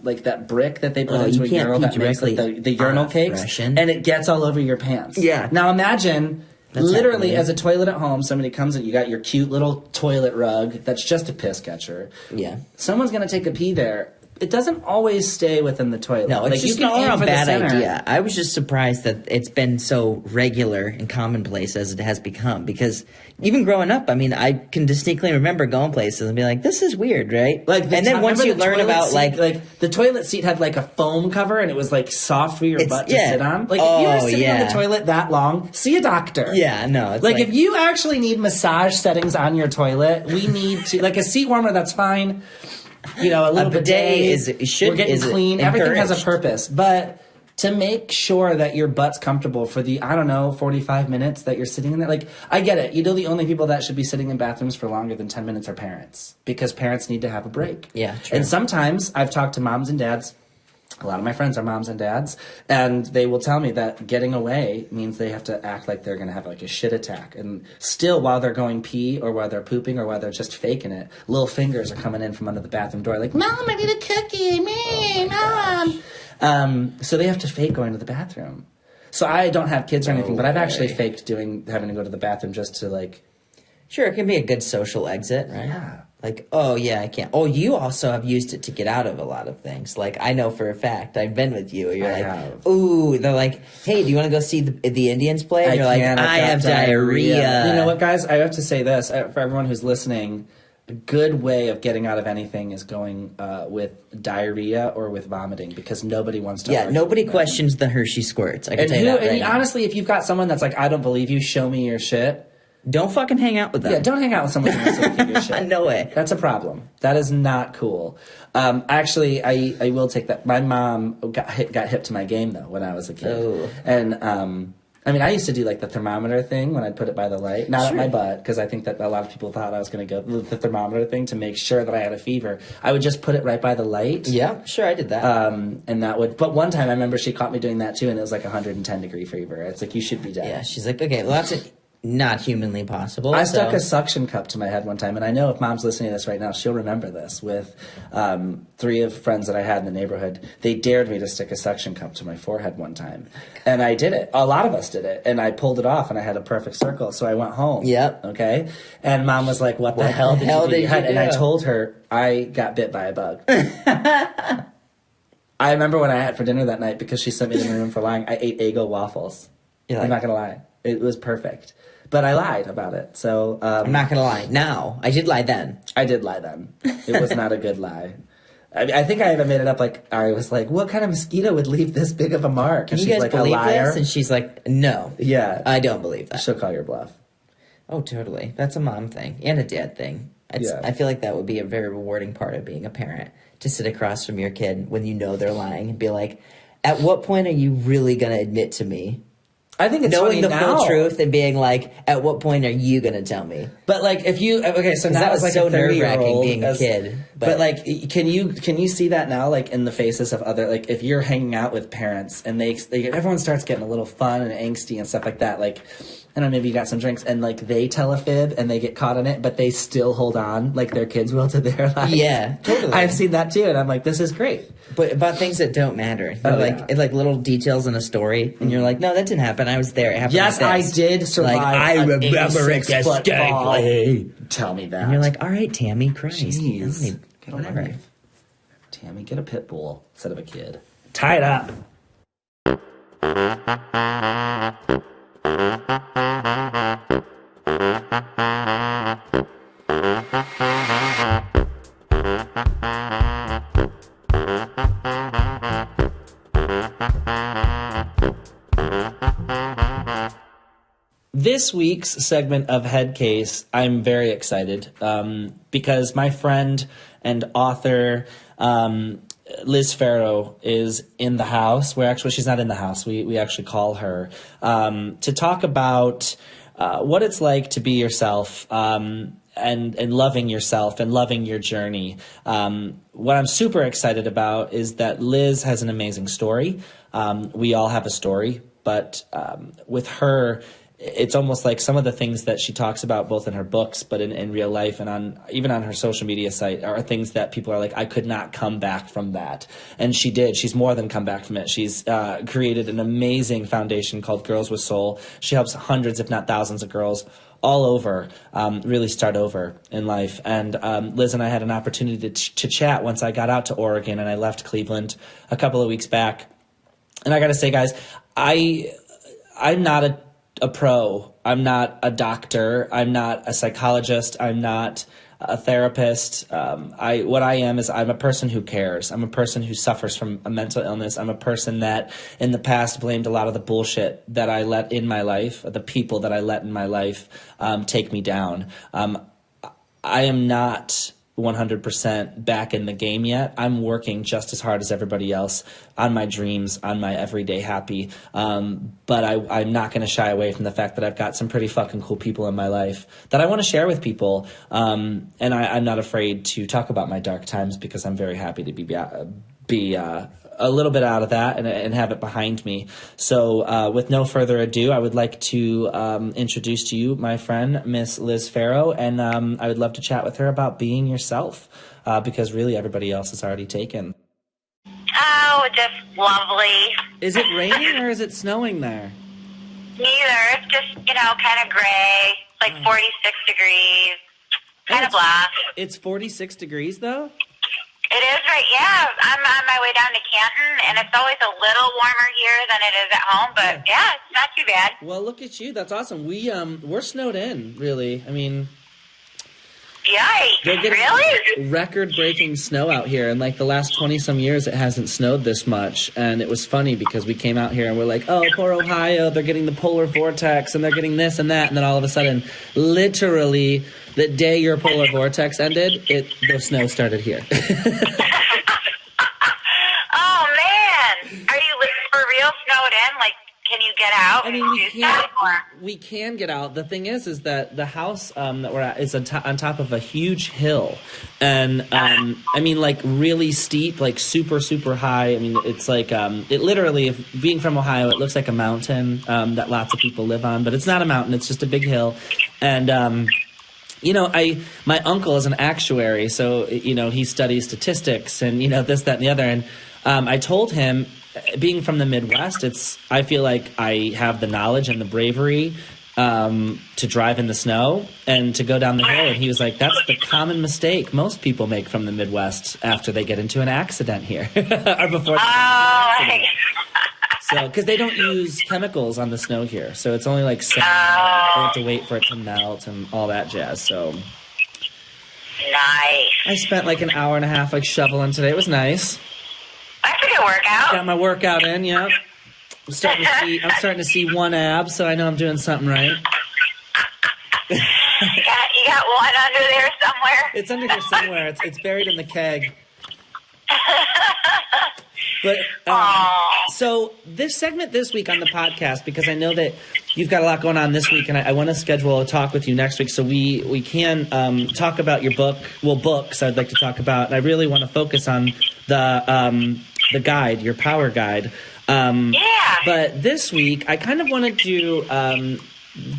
S1: like that brick that they put into a urinal that makes like the urinal cakes. And it gets all over your pants.
S2: Yeah.
S1: Now imagine Literally,
S2: happening.
S1: as a toilet at home, somebody comes in, you got your cute little toilet rug that's just a piss catcher.
S2: Yeah.
S1: Someone's going to take a pee there. It doesn't always stay within the toilet.
S2: No, it's
S1: like,
S2: just
S1: you
S2: an
S1: can aim
S2: all-around
S1: for the
S2: bad
S1: center.
S2: idea. I was just surprised that it's been so regular and commonplace as it has become. Because even growing up, I mean, I can distinctly remember going places and be like, "This is weird, right?"
S1: Like,
S2: and then once you learn about
S1: like the toilet seat had like a foam cover and it was like soft for your butt to
S2: yeah.
S1: sit on. Like if you're
S2: Oh,
S1: sitting on the
S2: yeah.
S1: toilet that long, see a doctor.
S2: yeah, no, it's
S1: Like if you actually need massage settings on your toilet, we need to like a seat warmer. That's fine. You know, a little
S2: bidet
S1: bidet. We're getting clean. Everything has a
S2: encouraged.
S1: purpose, but to make sure that your butt's comfortable for the 45 minutes that you're sitting in there. Like I get it. You know, the only people that should be sitting in bathrooms for longer than 10 minutes are parents because parents need to have a break.
S2: Yeah, true.
S1: And sometimes I've talked to moms and dads. A lot of my friends are moms and dads, and they will tell me that getting away means they have to act like they're going to have like a shit attack. And still, while they're going pee or while they're pooping or while they're just faking it, little fingers are coming in from under the bathroom door like, Mom, I need a cookie, Mom. So they have to fake going to the bathroom. So I don't have kids or anything, but I've actually faked having to go to the bathroom just to like...
S2: Sure, it can be a good social exit, right?
S1: Yeah.
S2: Like, oh, yeah, I can't. Oh, you also have used it to get out of a lot of things. Like, I know for a fact, I've been with you. You're
S1: I
S2: like,
S1: have.
S2: ooh, they're like, hey, do you want to go see the Indians play? And you're like,
S1: can't, I've
S2: I
S1: got
S2: have diarrhea.
S1: You know what, guys? I have to say this for everyone who's listening. A good way of getting out of anything is going with diarrhea or with vomiting because nobody wants to.
S2: Yeah,
S1: argue
S2: nobody
S1: with
S2: questions the Hershey squirts. I can
S1: And
S2: tell you that right
S1: and
S2: now.
S1: honestly, if you've got someone that's like, I don't believe you, show me your shit.
S2: Don't fucking hang out with them.
S1: Yeah, don't hang out with someone who's going to take your shit.
S2: No way.
S1: That's a problem. That is not cool. Actually, I will take that. My mom got hip to my game though when I was a kid.
S2: Oh.
S1: And I mean, I used to do like the thermometer thing when I'd put it by the light, not at my butt, because I think that a lot of people thought I was going to go with the thermometer thing to make sure that I had a fever. I would just put it right by the light.
S2: Yeah, sure, I did that.
S1: And that would, but one time I remember she caught me doing that too, and it was like 110-degree fever. It's like, you should be dead.
S2: Yeah, she's like, okay, well, that's not humanly possible.
S1: I stuck
S2: so-
S1: a suction cup to my head one time, and I know if Mom's listening to this right now, she'll remember this. With 3 of friends that I had in the neighborhood, they dared me to stick a suction cup to my forehead one time, and I did it. A lot of us did it, and I pulled it off, and I had a perfect circle. So I went home.
S2: Yep.
S1: Okay. And Mom was like, "What the hell did you do?"
S2: did you
S1: And I
S2: do?
S1: told her I got bit by a bug. I remember when I had for dinner that night because she sent me to the room for lying. I ate Eggo waffles.
S2: You're
S1: I'm
S2: like-
S1: not gonna lie, it was perfect. But I lied about it. So
S2: I'm not gonna lie. Now, I did lie then.
S1: I did lie then. It was not a good lie. I think I even made it up. Like I was like, "What kind of mosquito would leave this big of a mark?"
S2: Can
S1: And
S2: you
S1: she's
S2: guys
S1: like,
S2: believe
S1: "A liar."
S2: this? And she's like, no.
S1: Yeah,
S2: I don't believe that.
S1: she'll call your bluff.
S2: Oh, totally. That's a mom thing and a dad thing.
S1: Yeah.
S2: I feel like that would be a very rewarding part of being a parent, to sit across from your kid when you know they're lying and be like, at what point are you really going to admit to me?
S1: I think it's
S2: Knowing
S1: funny
S2: the
S1: now.
S2: full truth and being like, at what point are you going to tell me?
S1: But like, if you so now
S2: that
S1: it's
S2: was
S1: like
S2: so
S1: a 30-year-old
S2: nerve-wracking being a kid,
S1: But
S2: but-
S1: like, can you see that now? Like in the faces of other, like if you're hanging out with parents and they everyone starts getting a little fun and angsty and stuff like that. Like, I don't know, maybe you got some drinks and like they tell a fib and they get caught in it, but they still hold on like their kids will to their life.
S2: Yeah, totally.
S1: I've seen that too, and I'm like, this is great.
S2: But about things that don't matter. They're like little details in a story, and you're like, no, that didn't happen. I was there. It happened.
S1: Yes,
S2: like
S1: I
S2: this.
S1: did survive.
S2: Like, I
S1: an
S2: remember it
S1: 86-foot fall.
S2: distinctly.
S1: Tell me that.
S2: And you're like, all right, Tammy, Christ.
S1: Jeez.
S2: I mean,
S1: Get a
S2: whatever.
S1: life. Tammy, get a pit bull instead of a kid. Tie it up. This week's segment of Head Case, I'm very excited because my friend and author Liz Farrow is in the house. She's not in the house. We actually call her to talk about what it's like to be yourself and loving yourself and loving your journey. What I'm super excited about is that Liz has an amazing story. We all have a story, but with her, it's almost like some of the things that she talks about both in her books but in real life and even on her social media site are things that people are like, I could not come back from that. And she did. She's more than come back from it. She's created an amazing foundation called Girls with Soul. She helps hundreds, if not thousands, of girls all over really start over in life. And Liz and I had an opportunity to chat once I got out to Oregon and I left Cleveland a couple of weeks back. And I got to say, guys, I'm not a pro. I'm not a doctor. I'm not a psychologist. I'm not a therapist. What I am is I'm a person who cares. I'm a person who suffers from a mental illness. I'm a person that in the past blamed a lot of the bullshit that I let in my life, the people that I let in my life take me down. I am not 100% back in the game yet. I'm working just as hard as everybody else on my dreams, on my everyday happy. But I'm not going to shy away from the fact that I've got some pretty fucking cool people in my life that I want to share with people. And I'm not afraid to talk about my dark times because I'm very happy to be a little bit out of that and have it behind me. So with no further ado, I would like to introduce to you my friend, Miss Liz Farrow, and I would love to chat with her about being yourself because really everybody else is already taken.
S7: Oh, just lovely.
S1: Is it raining or is it snowing there?
S7: Neither. It's just, kind of gray, like 46 degrees, kind of blah.
S1: It's 46 degrees though?
S7: It is, right? Yeah, I'm on my way down to Canton, and it's always a little warmer here than it is at home, but yeah, it's not too bad.
S1: Well, look at you. That's awesome. We're snowed in, really. I mean,
S7: yikes,
S1: they're getting
S7: really?
S1: record-breaking snow out here. And like the last 20-some years, it hasn't snowed this much. And it was funny because we came out here and we're like, oh, poor Ohio, they're getting the polar vortex and they're getting this and that. And then all of a sudden, literally, the day your polar vortex ended, the snow started here.
S7: Oh, man. Are you for real snowed in? Like, can you get out?
S1: I mean, we can get out. The thing is that the house that we're at is on top of a huge hill. And, I mean, like, really steep, like, super, super high. I mean, it's like, it literally, if being from Ohio, it looks like a mountain that lots of people live on. But it's not a mountain. It's just a big hill. And, my uncle is an actuary, so, he studies statistics and, this, that, and the other. And I told him, being from the Midwest, I feel like I have the knowledge and the bravery to drive in the snow and to go down the hill. And he was like, that's the common mistake most people make from the Midwest after they get into an accident here. Or before So, because they don't use chemicals on the snow here. So it's only like they have to wait for it to melt and all that jazz. So
S7: nice.
S1: I spent like an hour and a half like shoveling today. It was nice.
S7: That's a good workout.
S1: Got my workout in, yeah. I'm starting to see one ab, so I know I'm doing something right.
S7: You got one under there somewhere?
S1: It's under here somewhere. It's buried in the keg. But so this segment this week on the podcast, because I know that you've got a lot going on this week, and I want to schedule a talk with you next week so we can talk about your book. Well, books I'd like to talk about, and I really want to focus on the guide, your power guide. But this week, I kind of wanted to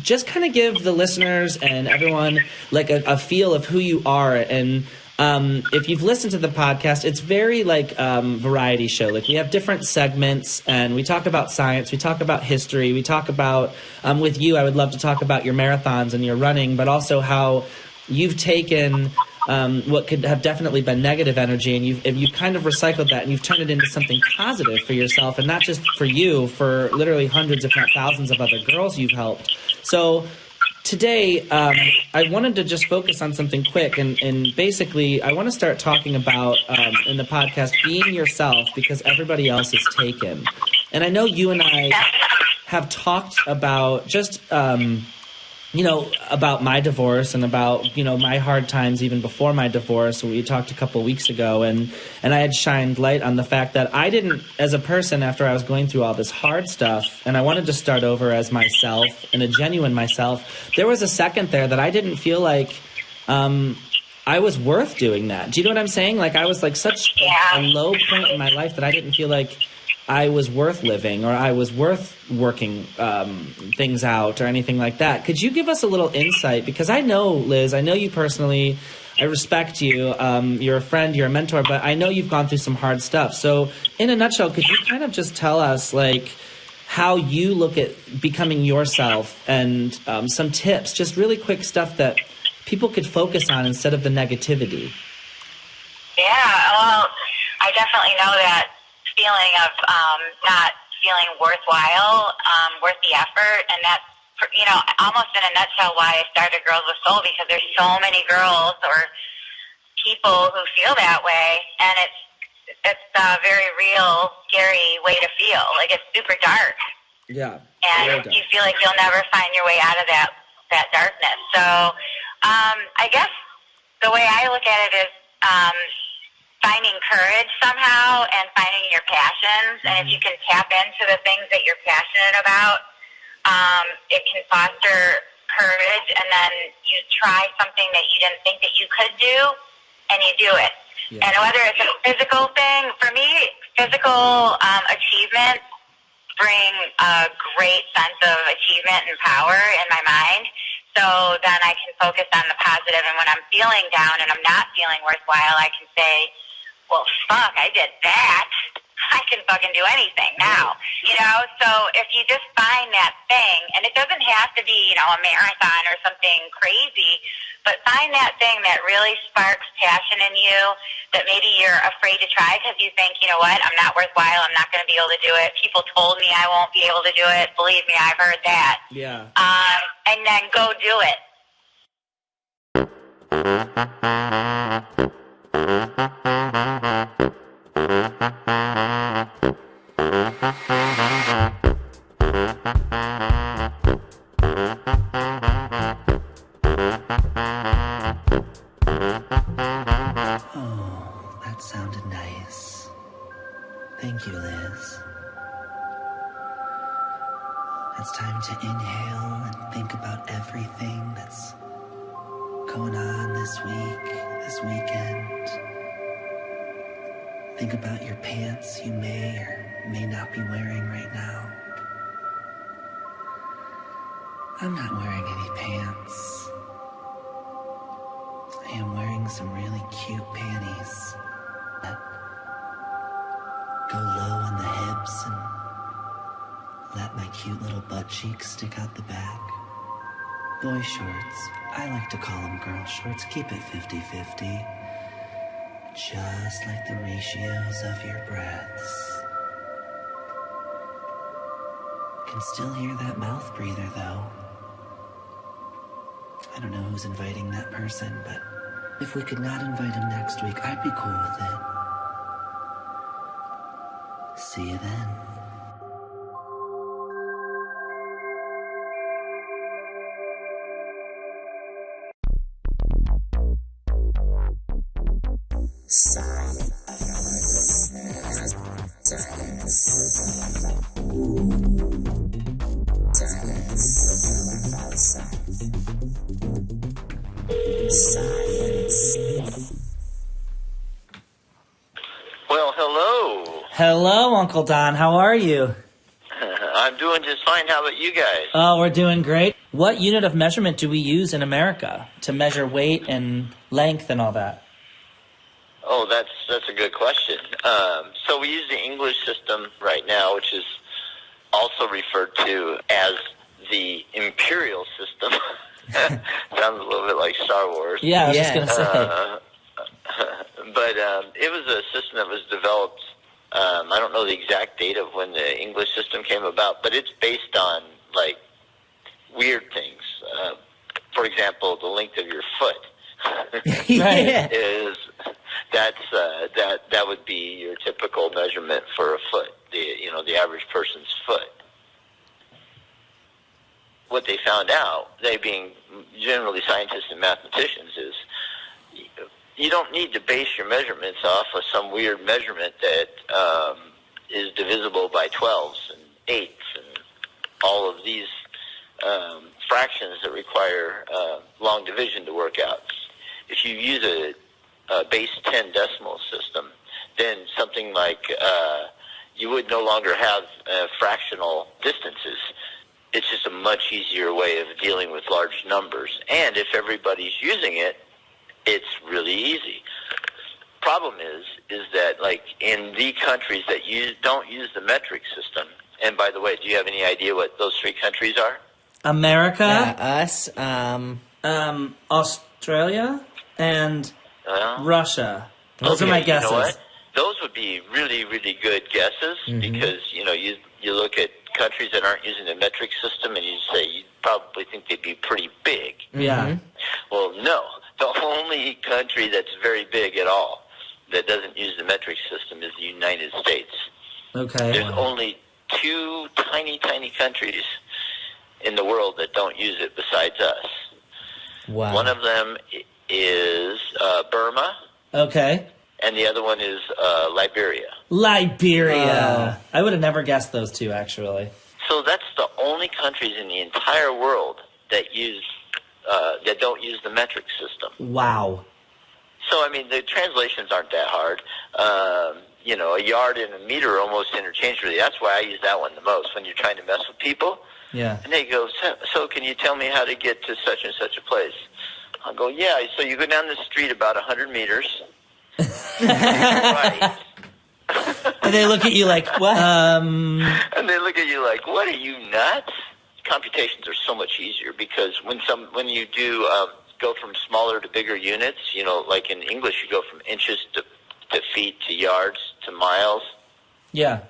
S1: just kind of give the listeners and everyone like a feel of who you are. And if you've listened to the podcast, it's very like variety show. Like we have different segments, and we talk about science, we talk about history, we talk about with you. I would love to talk about your marathons and your running, but also how you've taken what could have definitely been negative energy, and you've kind of recycled that, and you've turned it into something positive for yourself, and not just for you, for literally hundreds, if not thousands, of other girls you've helped. So today, I wanted to just focus on something quick, and basically, I want to start talking about in the podcast being yourself, because everybody else is taken. And I know you and I have talked about just about my divorce and about, my hard times even before my divorce. We talked a couple of weeks ago, and I had shined light on the fact that I didn't, as a person, after I was going through all this hard stuff, and I wanted to start over as myself and a genuine myself, there was a second there that I didn't feel like I was worth doing that. Do you know what I'm saying? Like I was like such a low point in my life that I didn't feel like I was worth living, or I was worth working things out, or anything like that. Could you give us a little insight? Because I know, Liz, I know you personally. I respect you. You're a friend, you're a mentor, but I know you've gone through some hard stuff. So in a nutshell, could you kind of just tell us, like, how you look at becoming yourself, and some tips, just really quick stuff that people could focus on instead of the negativity?
S7: Yeah, well, I definitely know that feeling of not feeling worthwhile, worth the effort, and that's, almost in a nutshell why I started Girls with Soul, because there's so many girls or people who feel that way, and it's a very real, scary way to feel. Like, it's super dark.
S1: Yeah.
S7: And you feel like you'll never find your way out of that darkness. So I guess the way I look at it is finding courage somehow and finding your passions. And if you can tap into the things that you're passionate about, it can foster courage, and then you try something that you didn't think that you could do, and you do it. Yeah. And whether it's a physical thing, for me, physical achievements bring a great sense of achievement and power in my mind. So then I can focus on the positive, and when I'm feeling down and I'm not feeling worthwhile, I can say, well, fuck, I did that. I can fucking do anything now, So if you just find that thing, and it doesn't have to be, a marathon or something crazy, but find that thing that really sparks passion in you, that maybe you're afraid to try because you think, you know what, I'm not worthwhile, I'm not going to be able to do it. People told me I won't be able to do it. Believe me, I've heard that.
S1: Yeah.
S7: And then go do it.
S2: Sounded nice. Thank you, Liz. It's time to inhale and think about everything that's going on this week, this weekend. Think about your pants you may or may not be wearing right now. I'm not wearing any pants. I am wearing some really cute panties. Go low on the hips and let my cute little butt cheeks stick out the back. Boy shorts, I like to call them girl shorts. Keep it 50-50. Just like the ratios of your breaths. Can still hear that mouth breather though. I don't know who's inviting that person, but if we could not invite him next week, I'd be cool with it. See you then.
S8: Well, hello.
S1: Hello, Uncle Don. How are you?
S8: I'm doing just fine. How about you guys?
S1: Oh, we're doing great. What unit of measurement do we use in America to measure weight and length and all that?
S8: Oh, that's a good question. So we use the English system right now, which is also referred to as the imperial system. Sounds a little bit like Star Wars.
S1: Yeah, I was just going to say.
S8: But it was a system that was developed, I don't know the exact date of when the English system came about, but it's based on, like, weird things. For example, the length of your foot.
S2: Yeah.
S8: That would be your typical measurement for a foot, the average person's foot. What they found out, they being generally scientists and mathematicians, is you don't need to base your measurements off of some weird measurement that is divisible by 12s and 8s and all of these fractions that require long division to work out. If you use a base 10 decimal system, then something like you would no longer have fractional distances. It's just a much easier way of dealing with large numbers. And if everybody's using it, it's really easy. Problem is that, like, in the countries that don't use the metric system, and by the way, do you have any idea what those 3 countries are?
S1: America,
S2: us,
S1: Australia, and Russia. Those are my guesses.
S8: You know what? Those would be really, really good guesses because, you look at countries that aren't using the metric system and you say you probably think they'd be pretty big.
S1: Yeah.
S8: Well, no. The only country that's very big at all that doesn't use the metric system is the United States.
S1: Okay.
S8: There's only 2 tiny, tiny countries in the world that don't use it besides us.
S2: Wow.
S8: One of them is Burma.
S1: Okay.
S8: And the other one is Liberia.
S1: Liberia. I would have never guessed those 2, actually.
S8: So that's the only countries in the entire world that don't use the metric system.
S1: Wow.
S8: So, I mean, the translations aren't that hard. A yard and a meter are almost interchangeably. That's why I use that one the most when you're trying to mess with people.
S1: Yeah.
S8: And they go, so can you tell me how to get to such and such a place? I'll go, yeah, so you go down the street about 100 meters. Right.
S1: And they look at you like, what?
S8: And they look at you like, what, are you nuts? Computations are so much easier because when you do go from smaller to bigger units, like in English, you go from inches to feet to yards to miles.
S1: Yeah.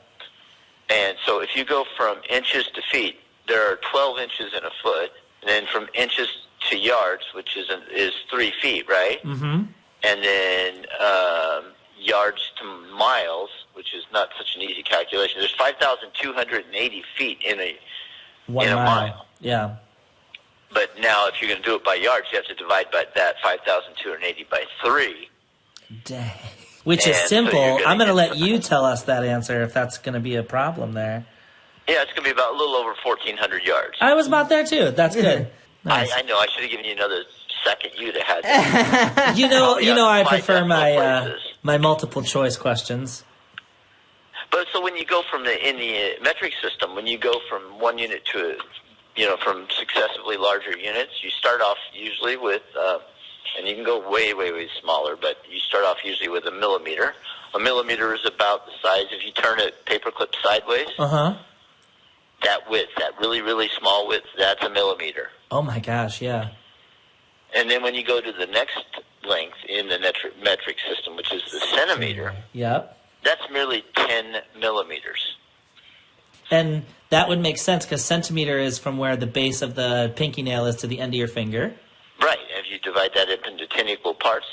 S8: And so if you go from inches to feet, there are 12 inches in a foot. And then from inches to yards, which is 3 feet, right?
S1: Mm-hmm.
S8: And then yards to miles, which is not such an easy calculation. There's 5,280 feet in a
S1: 1
S8: mile.
S1: Yeah.
S8: But now, if you're going to do it by yards, you have to divide by that 5,280 by 3.
S1: Dang. Which is
S8: And so
S1: simple.
S8: you're
S1: I'm going to let
S8: get-
S1: you tell us that answer if that's going to be a problem there.
S8: Yeah, it's going to be about a little over 1,400 yards.
S1: I was about there too. That's good. Nice.
S8: I know. I should have given you another second. You'd have had that.
S1: You know, I
S8: my
S1: prefer
S8: decimal places.
S1: my multiple choice questions.
S8: But so when you go in the metric system, when you go from one unit to from successively larger units, you start off usually with, and you can go way, way, way smaller, but you start off usually with a millimeter. A millimeter is about the size, if you turn a paperclip sideways, that width, that really, really small width, that's a millimeter.
S1: Oh my gosh, yeah.
S8: And then when you go to the next length in the metric system, which is the centimeter,
S1: Yep.
S8: that's merely 10 millimeters.
S1: And that would make sense because centimeter is from where the base of the pinky nail is to the end of your finger.
S8: Right. If you divide that up into 10 equal parts,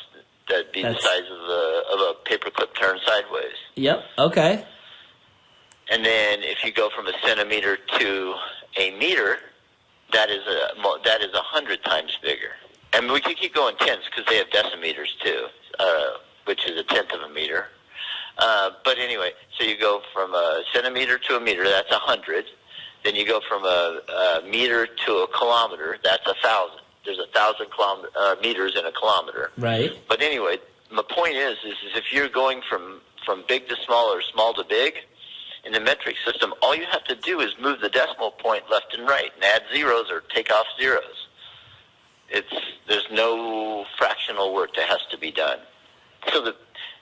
S8: that'd be the size of a paperclip turned sideways.
S1: Yep. Okay.
S8: And then if you go from a centimeter to a meter, that is 100 times bigger. And we could keep going tenths because they have decimeters too, which is a tenth of a meter. But anyway, so you go from a centimeter to a meter, that's 100. Then you go from a meter to a kilometer, that's 1,000. There's 1,000 meters in a kilometer.
S1: Right.
S8: But anyway, my point is if you're going from big to small or small to big, in the metric system, all you have to do is move the decimal point left and right and add zeros or take off zeros. There's no fractional work that has to be done. So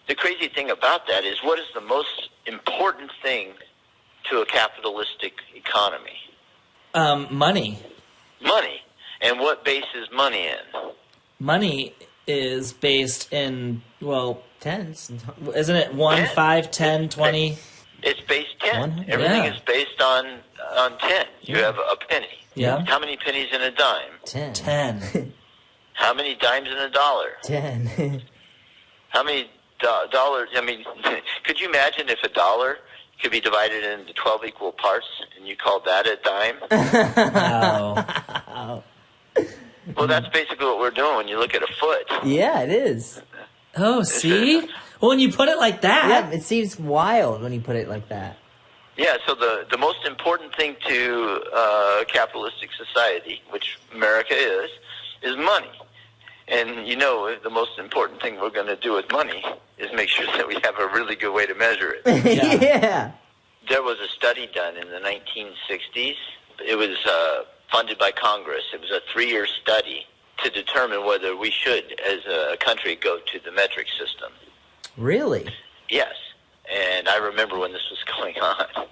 S8: the crazy thing about that is, what is the most important thing to a capitalistic economy?
S1: Money.
S8: Money. And what base is money in?
S1: Money is based in,
S2: tens.
S1: isn't it 1, 5, 10, 20?
S8: It's based 10.
S1: One?
S8: Everything
S1: Yeah.
S8: is based on 10. You have a penny.
S1: Yeah.
S8: How many pennies in a dime?
S2: 10.
S1: 10.
S8: How many dimes in a dollar?
S2: 10.
S8: How many dollars? I mean, could you imagine if a dollar could be divided into 12 equal parts and you called that a dime?
S1: Wow.
S8: Well, that's basically what we're doing when you look at a foot.
S2: Yeah, it is.
S1: Oh, see? Well, when you put it like that.
S2: Yeah, it seems wild when you put it like that.
S8: Yeah, so the most important thing to capitalistic society, which America is money. And the most important thing we're going to do with money is make sure that we have a really good way to measure it.
S2: Yeah.
S8: there was a study done in the 1960s. It was funded by Congress. It was a 3-year study to determine whether we should, as a country, go to the metric system.
S2: Really?
S8: Yes, and I remember when this was going on.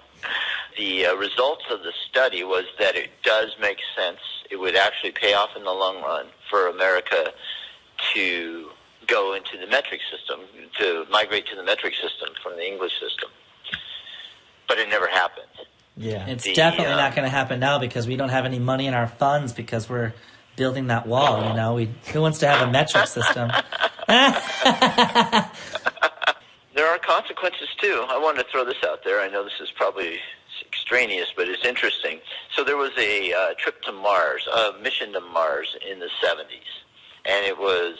S8: The results of the study was that it does make sense. It would actually pay off in the long run for America to go into the metric system, to migrate to the metric system from the English system. But it never happened.
S1: Yeah, it's definitely not going to happen now because we don't have any money in our funds because we're building that wall, you know. Who wants to have a metric system?
S8: There are consequences, too. I wanted to throw this out there. I know this is probably extraneous, but it's interesting. So there was a trip to Mars, a mission to Mars in the 70s, and it was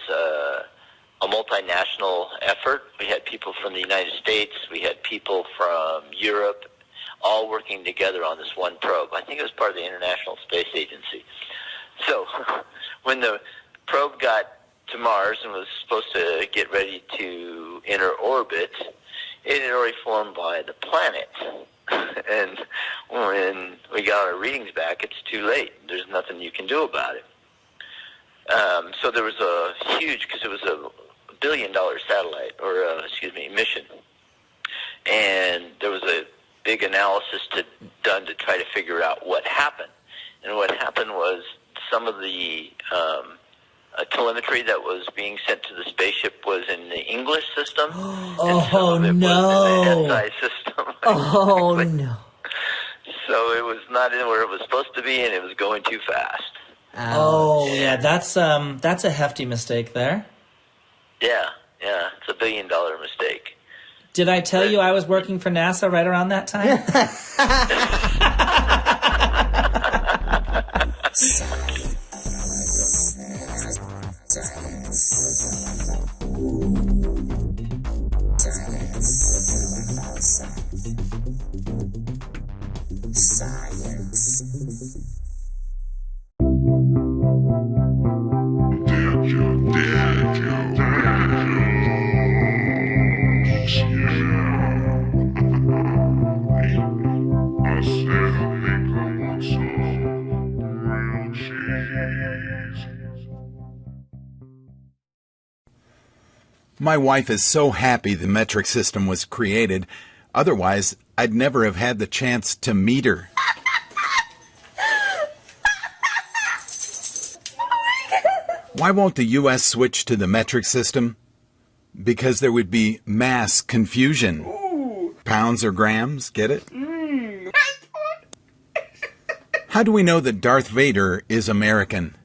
S8: a multinational effort. We had people from the United States, we had people from Europe, all working together on this one probe. I think it was part of the International Space Agency. So when the probe got to Mars and was supposed to get ready to enter orbit, it had already formed by the planet. And when we got our readings back, it's too late. There's nothing you can do about it. So there was a huge, because it was a $1 billion satellite, or mission. And there was a big analysis done to try to figure out what happened. And what happened was some of the telemetry that was being sent to the spaceship was in the English system.
S1: Oh,
S8: was in
S1: no.
S8: the SI system.
S2: Oh, no.
S8: So it was not in where it was supposed to be, and it was going too fast.
S1: Oh, yeah, that's a hefty mistake there.
S8: Yeah, it's a $1 billion mistake.
S1: Did I tell you I was working for NASA right around that time?
S9: My wife is so happy the metric system was created. Otherwise, I'd never have had the chance to meet her. Why won't the U.S. switch to the metric system? Because there would be mass confusion. Ooh. Pounds or grams, get it? How do we know that Darth Vader is American?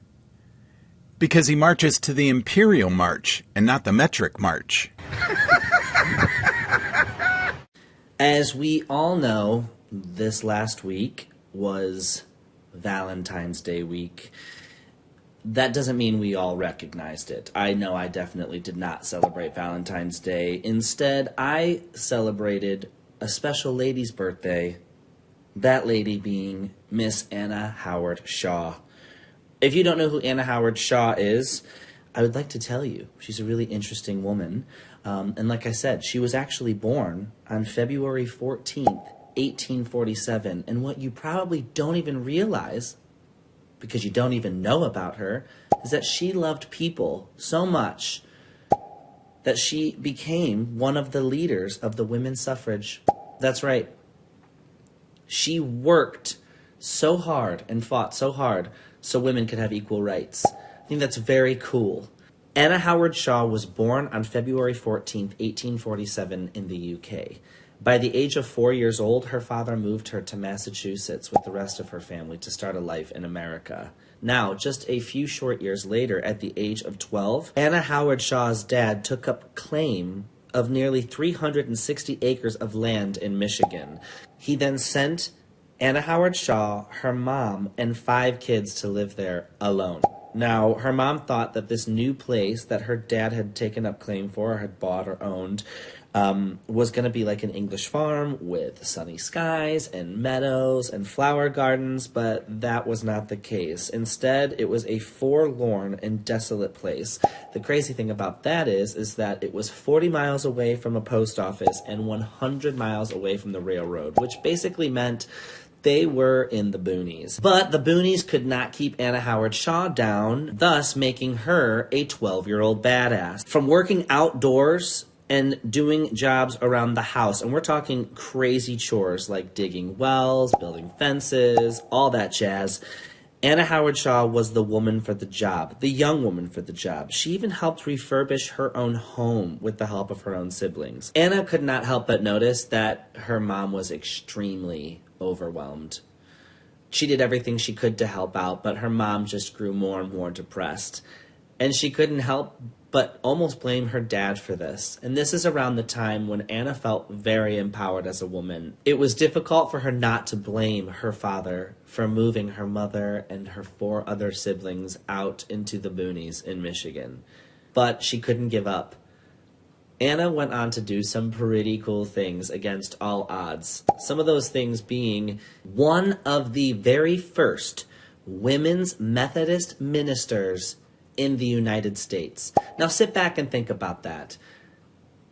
S9: Because he marches to the Imperial March and not the Metric March.
S1: As we all know, this last week was Valentine's Day week. That doesn't mean we all recognized it. I know I definitely did not celebrate Valentine's Day. Instead, I celebrated a special lady's birthday, that lady being Miss Anna Howard Shaw. If you don't know who Anna Howard Shaw is, I would like to tell you. She's a really interesting woman. And like I said, she was actually born on February 14th, 1847. And what you probably don't even realize, because you don't even know about her, is that she loved people so much that she became one of the leaders of the women's suffrage. That's right. She worked so hard and fought so hard so women could have equal rights. I think that's very cool. Anna Howard Shaw was born on February 14th, 1847 in the UK. By the age of 4 years old, her father moved her to Massachusetts with the rest of her family to start a life in America. Now, just a few short years later, at the age of 12, Anna Howard Shaw's dad took up claim of nearly 360 acres of land in Michigan. He then sent Anna Howard Shaw, her mom, and 5 kids to live there alone. Now, her mom thought that this new place that her dad had taken up claim for, or had bought or owned, was going to be like an English farm with sunny skies and meadows and flower gardens, but that was not the case. Instead, it was a forlorn and desolate place. The crazy thing about that is that it was 40 miles away from a post office and 100 miles away from the railroad, which basically meant they were in the boonies. But the boonies could not keep Anna Howard Shaw down, thus making her a 12-year-old badass. From working outdoors and doing jobs around the house, and we're talking crazy chores like digging wells, building fences, all that jazz, Anna Howard Shaw was the woman for the job, the young woman for the job. She even helped refurbish her own home with the help of her own siblings. Anna could not help but notice that her mom was extremely overwhelmed. She did everything she could to help out, but her mom just grew more and more depressed. And she couldn't help but almost blame her dad for this. And this is around the time when Anna felt very empowered as a woman. It was difficult for her not to blame her father for moving her mother and her 4 other siblings out into the boonies in Michigan. But she couldn't give up. Anna went on to do some pretty cool things against all odds. Some of those things being one of the very first women's Methodist ministers in the United States. Now sit back and think about that.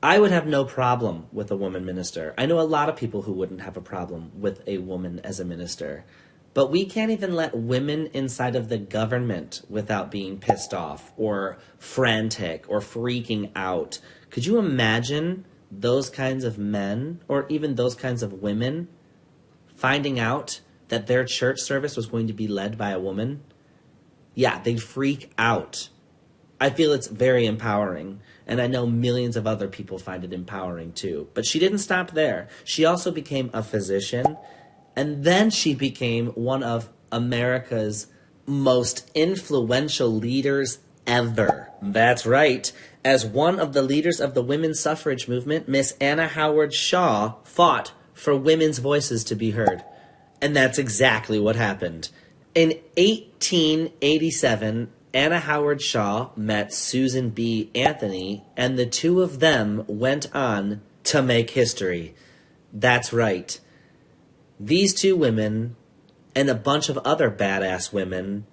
S1: I would have no problem with a woman minister. I know a lot of people who wouldn't have a problem with a woman as a minister. But we can't even let women inside of the government without being pissed off or frantic or freaking out. Could you imagine those kinds of men or even those kinds of women finding out that their church service was going to be led by a woman? Yeah, they'd freak out. I feel it's very empowering, and I know millions of other people find it empowering too. But she didn't stop there. She also became a physician, and then she became one of America's most influential leaders ever. That's right. As one of the leaders of the women's suffrage movement, Miss Anna Howard Shaw fought for women's voices to be heard. And that's exactly what happened. In 1887, Anna Howard Shaw met Susan B. Anthony, and the two of them went on to make history. That's right. These two women and a bunch of other badass women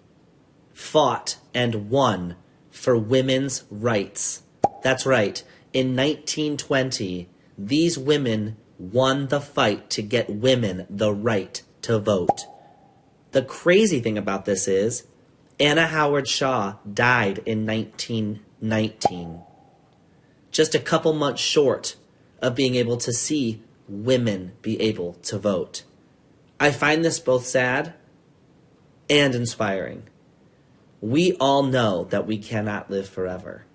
S1: fought and won for women's rights. That's right. In 1920, these women won the fight to get women the right to vote. The crazy thing about this is Anna Howard Shaw died in 1919, just a couple months short of being able to see women be able to vote. I find this both sad and inspiring. We all know that we cannot live forever,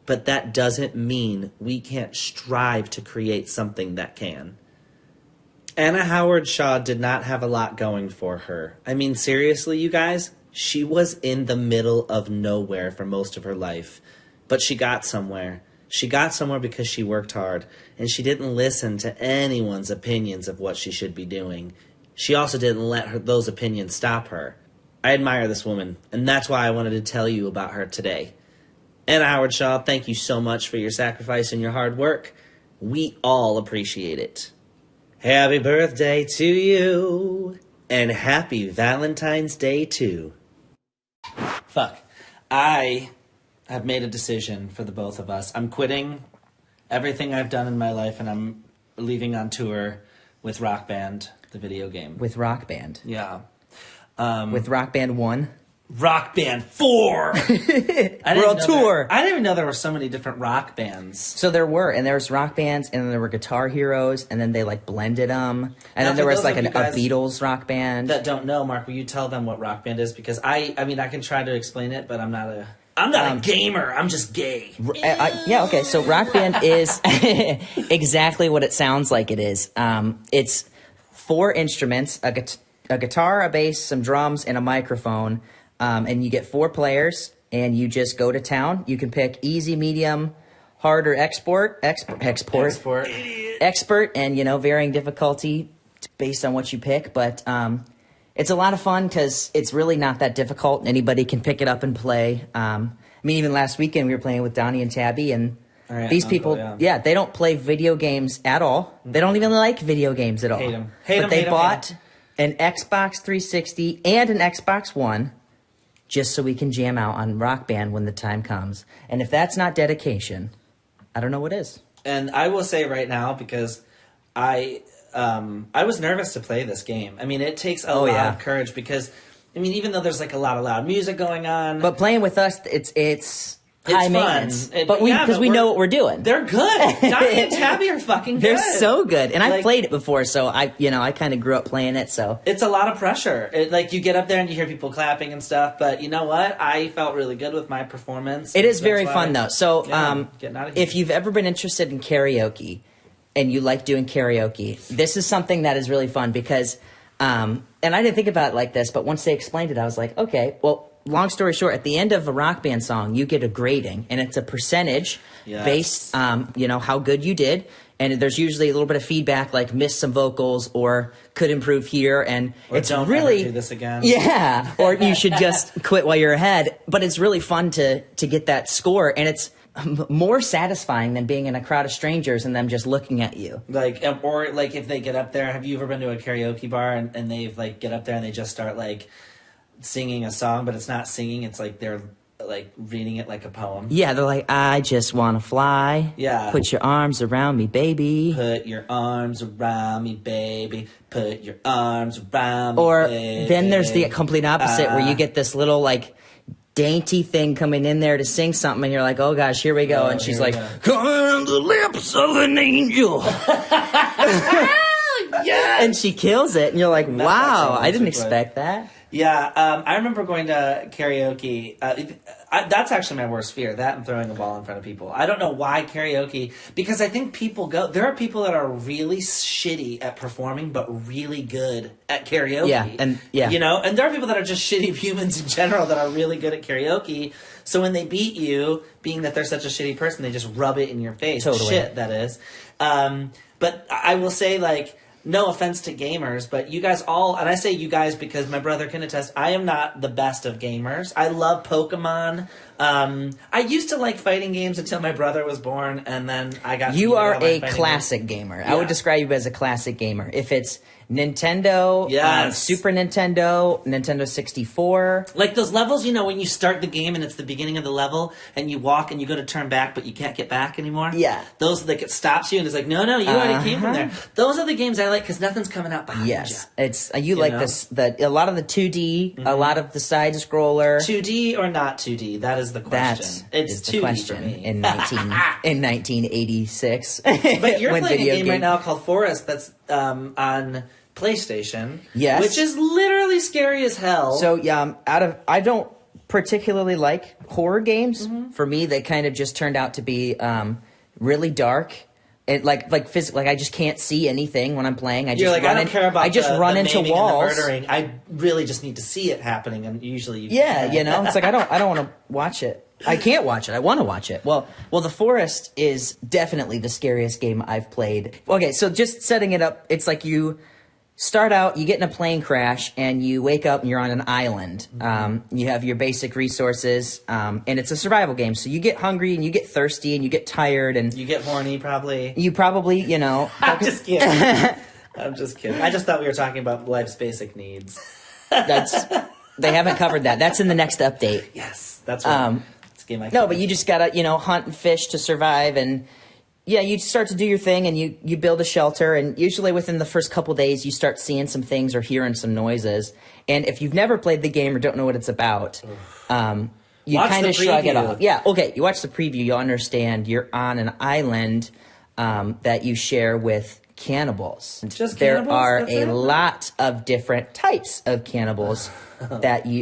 S1: but that doesn't mean we can't strive to create something that can. Anna Howard Shaw did not have a lot going for her. I mean, seriously, you guys, she was in the middle of nowhere for most of her life, but she got somewhere. She got somewhere because she worked hard, and she didn't listen to anyone's opinions of what she should be doing. She also didn't let those opinions stop her. I admire this woman, and that's why I wanted to tell you about her today. Anna Howard Shaw, thank you so much for your sacrifice and your hard work. We all appreciate it. Happy birthday to you, and happy Valentine's Day too. Fuck. I have made a decision for the both of us. I'm quitting everything I've done in my life, and I'm leaving on tour with Rock Band, the video game.
S2: With Rock Band?
S1: Yeah.
S2: With Rock Band 1?
S1: Rock Band 4!
S2: World Tour!
S1: I didn't even know there were so many different rock bands.
S2: So there were, and there was rock bands, and then there were Guitar Heroes, and then they like blended them, and then there was like a Beatles rock band.
S1: That don't know, Mark, will you tell them what Rock Band is? Because I mean, I can try to explain it, but I'm not a gamer. I'm just gay.
S2: Yeah, okay. So Rock Band is exactly what it sounds like it is. It's 4 instruments, a guitar, a bass, some drums, and a microphone. And you get 4 players, and you just go to town. You can pick easy, medium, hard, or expert, and, varying difficulty based on what you pick. But it's a lot of fun because it's really not that difficult. Anybody can pick it up and play. I mean, even last weekend we were playing with Donnie and Tabby, and
S1: Aunt
S2: These
S1: and
S2: people,
S1: uncle,
S2: yeah, they don't play video games at all. They don't even like video games at all.
S1: Hate 'em.
S2: But they bought an Xbox 360 and an Xbox One just so we can jam out on Rock Band when the time comes. And if that's not dedication, I don't know what is.
S1: And I will say right now, because I was nervous to play this game. I mean, it takes a lot of courage because, I mean, even though there's like a lot of loud music going on,
S2: but playing with us, it's high maintenance. But we know what we're doing.
S1: They're good. Donnie and Tabby are fucking good.
S2: They're so good. And I've played it before, so I kind of grew up playing it, so.
S1: It's a lot of pressure. You get up there and you hear people clapping and stuff, but you know what? I felt really good with my performance.
S2: It is very fun, though. So,
S1: getting out of here.
S2: if you've ever been interested in karaoke and you like doing karaoke, this is something that is really fun because, and I didn't think about it like this, but once they explained it, I was like, okay, well, long story short, at the end of a Rock Band song, you get a grading, and it's a percentage based, how good you did. And there's usually a little bit of feedback, like missed some vocals or could improve here. And
S1: or
S2: it's
S1: don't
S2: really
S1: ever do this again.
S2: Yeah, or you should just quit while you're ahead. But it's really fun to get that score, and it's more satisfying than being in a crowd of strangers and them just looking at you.
S1: Or if they get up there, have you ever been to a karaoke bar and they've get up there and they just start singing a song, but it's not singing, it's they're reading it like a poem.
S2: Yeah, they're like, I just want to fly.
S1: Yeah.
S2: Put your arms around me, baby.
S1: Put your arms around me, baby. Put your arms around me,
S2: or
S1: baby.
S2: Then there's the complete opposite where you get this little dainty thing coming in there to sing something, and you're like, oh gosh, here we go. And she's like, come on the lips of an angel.
S1: Yeah.
S2: And she kills it, and you're like, wow, I didn't expect that.
S1: Yeah, I remember going to karaoke. That's actually my worst fear, that and throwing a ball in front of people. I don't know why karaoke, because I think people go... There are people that are really shitty at performing, but really good at karaoke.
S2: Yeah, and
S1: and there are people that are just shitty humans in general that are really good at karaoke. So when they beat you, being that they're such a shitty person, they just rub it in your face.
S2: Totally.
S1: Shit, that is. But I will say, no offense to gamers, but you guys all, and I say you guys because my brother can attest, I am not the best of gamers. I love Pokemon. I used to like fighting games until my brother was born, and then I got...
S2: You are a classic gamer. I would describe you as a classic gamer. If it's Nintendo, Super Nintendo, Nintendo 64.
S1: Those levels, when you start the game and it's the beginning of the level, and you walk and you go to turn back, but you can't get back anymore.
S2: Yeah.
S1: Those, it stops you and it's no, you already came from there. Those are the games I like because nothing's coming out behind you.
S2: It's, you like this, a lot of the 2D, a lot of the side scroller.
S1: 2D or not 2D? That is the question. It's 2D
S2: the question
S1: for me.
S2: in 1986.
S1: But you're playing a game right now called Forest that's on PlayStation.
S2: Yes.
S1: Which is literally scary as hell.
S2: So I don't particularly like horror games. Mm-hmm. For me, they kind of just turned out to be really dark. And I just can't see anything when I'm playing. I don't care about run into walls.
S1: And the murdering. I really just need to see it happening, and usually
S2: it's like I don't want to watch it. I can't watch it. I want to watch it. Well, The Forest is definitely the scariest game I've played. Okay, so just setting it up, it's like you start out, you get in a plane crash, and you wake up and you're on an island. You have your basic resources, and it's a survival game. So you get hungry and you get thirsty and you get tired and
S1: you get horny, probably.
S2: You probably,
S1: I'm just kidding. I'm just kidding. I just thought we were talking about life's basic needs.
S2: They haven't covered that. That's in the next update.
S1: Yes, that's right.
S2: No, but you just gotta, hunt and fish to survive, and you start to do your thing, and you build a shelter, and usually within the first couple days, you start seeing some things or hearing some noises. And if you've never played the game or don't know what it's about, you kind of shrug it off. Yeah, okay, you watch the preview, you'll understand you're on an island that you share with cannibals. There are a lot of different types of cannibals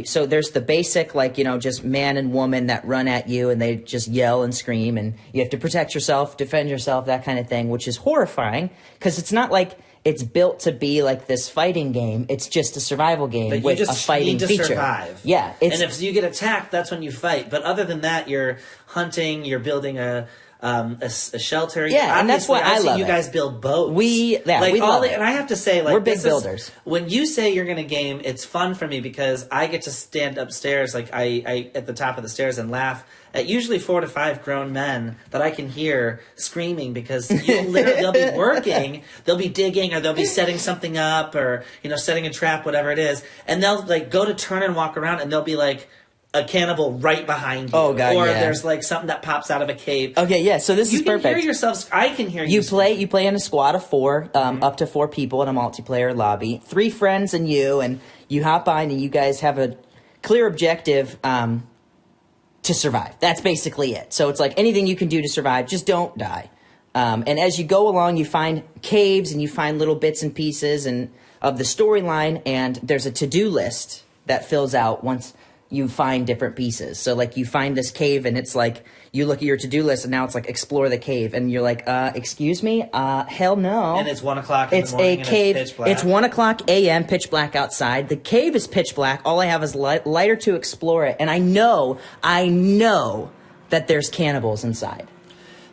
S2: so there's the basic, just man and woman that run at you and they just yell and scream, and you have to protect yourself, defend yourself, that kind of thing, which is horrifying because it's not like it's built to be like this fighting game. It's just a survival game with a fighting feature.
S1: Survive.
S2: Yeah.
S1: And if you get attacked, that's when you fight. But other than that, you're hunting, you're building a a shelter.
S2: Yeah, and that's why I love
S1: you
S2: it.
S1: guys build boats.
S2: We love it.
S1: And I have to say, like,
S2: we're big
S1: this
S2: builders.
S1: When you say you're going to game, it's fun for me because I get to stand upstairs, like I at the top of the stairs and laugh at usually 4 to 5 grown men that I can hear screaming because they'll be working, they'll be digging, or they'll be setting something up, or setting a trap, whatever it is, and they'll like go to turn and walk around, and they'll be like a cannibal right behind you.
S2: Oh God!
S1: Or
S2: yeah.
S1: there's like something that pops out of a cave.
S2: Okay, yeah. So this is perfect.
S1: You can hear yourselves. I can hear you.
S2: You play in a squad of 4, up to 4 people in a multiplayer lobby. 3 friends and you hop on, and you guys have a clear objective to survive. That's basically it. So it's like anything you can do to survive, just don't die. And as you go along, you find caves and you find little bits and pieces of the storyline, and there's a to-do list that fills out once you find different pieces. So like you find this cave, and it's like you look at your to-do list, and now it's like explore the cave, and you're like, excuse me, hell no.
S1: And it's 1 o'clock in the morning.
S2: It's a cave.
S1: It's pitch black.
S2: It's 1 o'clock a.m. pitch black outside. The cave is pitch black. All I have is lighter to explore it, and I know that there's cannibals inside.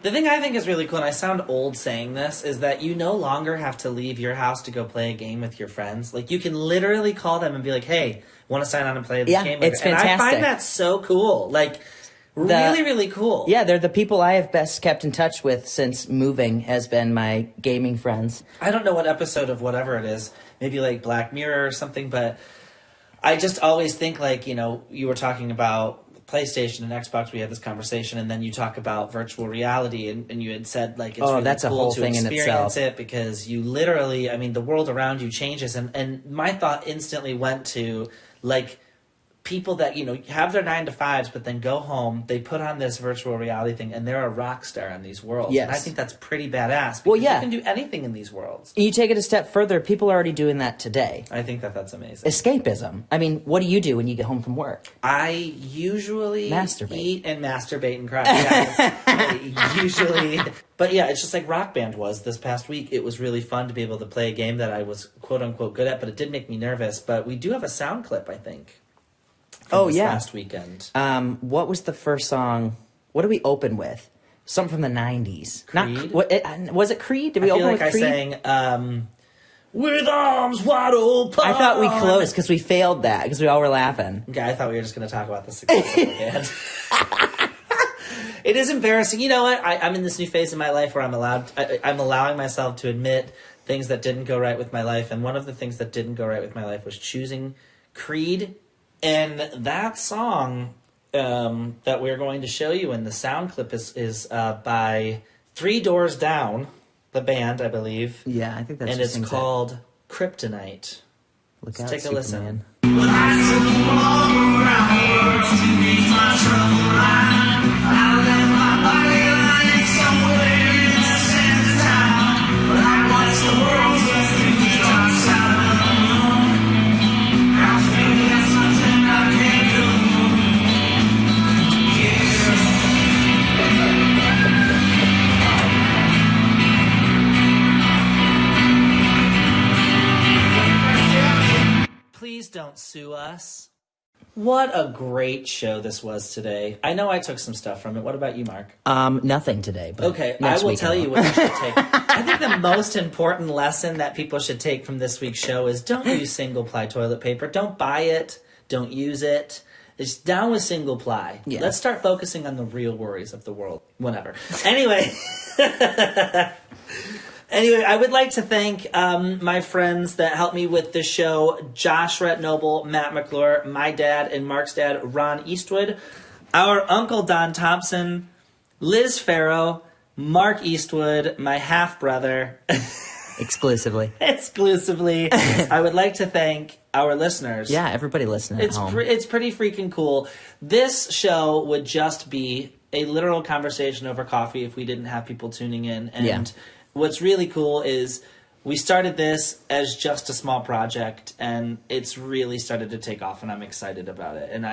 S1: The thing I think is really cool, and I sound old saying this, is that you no longer have to leave your house to go play a game with your friends. Like, you can literally call them and be like, hey, want to sign on and play this game?
S2: It's fantastic.
S1: And I find that so cool. Like, really, really cool.
S2: Yeah, they're the people I have best kept in touch with since moving, has been my gaming friends.
S1: I don't know what episode of whatever it is, maybe like Black Mirror or something, but I just always think, like, you were talking about PlayStation and Xbox, we had this conversation, and then you talk about virtual reality, and you had said, like, it's really
S2: that's
S1: cool
S2: a whole
S1: to
S2: thing in
S1: experience
S2: itself.
S1: it, because you literally, the world around you changes, and my thought instantly went to, like, people that, have their 9-to-5s, but then go home, they put on this virtual reality thing, and they're a rock star in these worlds.
S2: Yes.
S1: And I think that's pretty badass, because
S2: Well, yeah.
S1: you can do anything in these worlds.
S2: You take it a step further, people are already doing that today.
S1: I think that's amazing.
S2: Escapism. What do you do when you get home from work?
S1: I usually
S2: Masturbate.
S1: eat and masturbate and cry. Yeah, usually. But yeah, it's just like Rock Band was this past week. It was really fun to be able to play a game that I was quote-unquote good at, but it did make me nervous. But we do have a sound clip, I think, from this last weekend.
S2: What was the first song? What did we open with? Something from the 90s.
S1: Creed?
S2: Was it Creed? Did we
S1: I feel
S2: open
S1: like
S2: with Creed?
S1: I sang, with arms wide open.
S2: I thought we closed because we failed that because we all were laughing.
S1: Okay, I thought we were just going to talk about the success of the band. It is embarrassing. You know what? I'm in this new phase in my life where I'm allowing myself to admit things that didn't go right with my life. And one of the things that didn't go right with my life was choosing Creed. And that song that we're going to show you in the sound clip is by 3 Doors Down, the band, I believe.
S2: Yeah, I think that's
S1: and it's called Kryptonite.
S2: Look
S1: Let's
S2: out,
S1: take a
S2: Superman.
S1: listen. Please don't sue us. What a great show this was today. I know I took some stuff from it. What about you, Mark?
S2: Nothing today. But
S1: Okay, I
S2: next
S1: will
S2: week
S1: tell you what you should take. I think the most important lesson that people should take from this week's show is don't use single-ply toilet paper. Don't buy it. Don't use it. It's down with single-ply.
S2: Yeah.
S1: Let's start focusing on the real worries of the world. Whatever. Anyway... Anyway, I would like to thank my friends that helped me with the show, Josh Rhett Noble, Matt McClure, my dad and Mark's dad, Ron Eastwood, our uncle Don Thompson, Liz Farrow, Mark Eastwood, my half-brother.
S2: Exclusively.
S1: I would like to thank our listeners.
S2: Yeah, everybody listening at home.
S1: It's pretty freaking cool. This show would just be a literal conversation over coffee if we didn't have people tuning in. And what's really cool is we started this as just a small project, and it's really started to take off, and I'm excited about it. And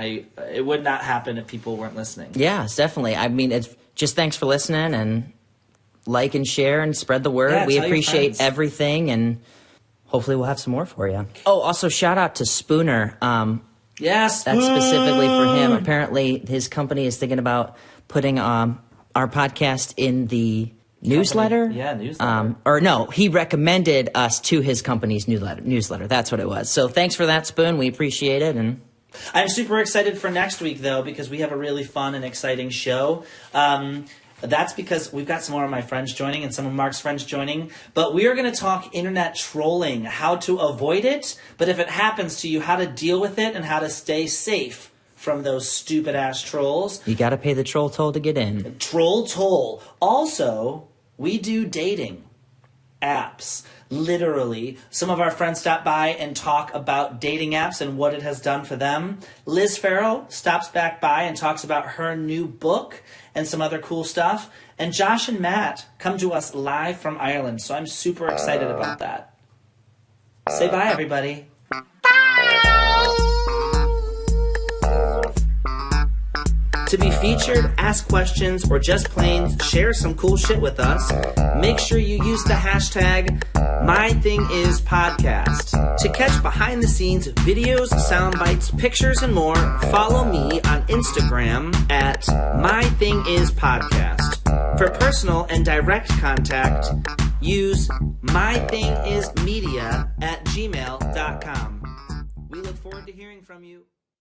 S1: it would not happen if people weren't listening.
S2: Yes, definitely. It's just thanks for listening, and like and share and spread the word.
S1: Yeah,
S2: we
S1: tell your
S2: appreciate
S1: friends.
S2: everything, and hopefully we'll have some more for you. Oh, also shout out to Spooner.
S1: Yes,
S2: That's specifically for him. Apparently his company is thinking about putting our podcast in the newsletter.
S1: Yeah, newsletter.
S2: Or no, he recommended us to his company's newsletter. That's what it was. So thanks for that, Spoon. We appreciate it. And
S1: I'm super excited for next week, though, because we have a really fun and exciting show. That's because we've got some more of my friends joining and some of Mark's friends joining. But we are going to talk internet trolling, how to avoid it, but if it happens to you, how to deal with it and how to stay safe from those stupid-ass trolls.
S2: you got to pay the troll toll to get in.
S1: Troll toll. Also, we do dating apps. Literally, some of our friends stop by and talk about dating apps and what it has done for them. Liz Farrell stops back by and talks about her new book and some other cool stuff. And Josh and Matt come to us live from Ireland, so I'm super excited about that. Say bye, everybody. To be featured, ask questions, or just plain share some cool shit with us, make sure you use the hashtag MyThingIsPodcast. To catch behind-the-scenes videos, sound bites, pictures, and more, follow me on Instagram at MyThingIsPodcast. For personal and direct contact, use mythingismedia@gmail.com. We look forward to hearing from you.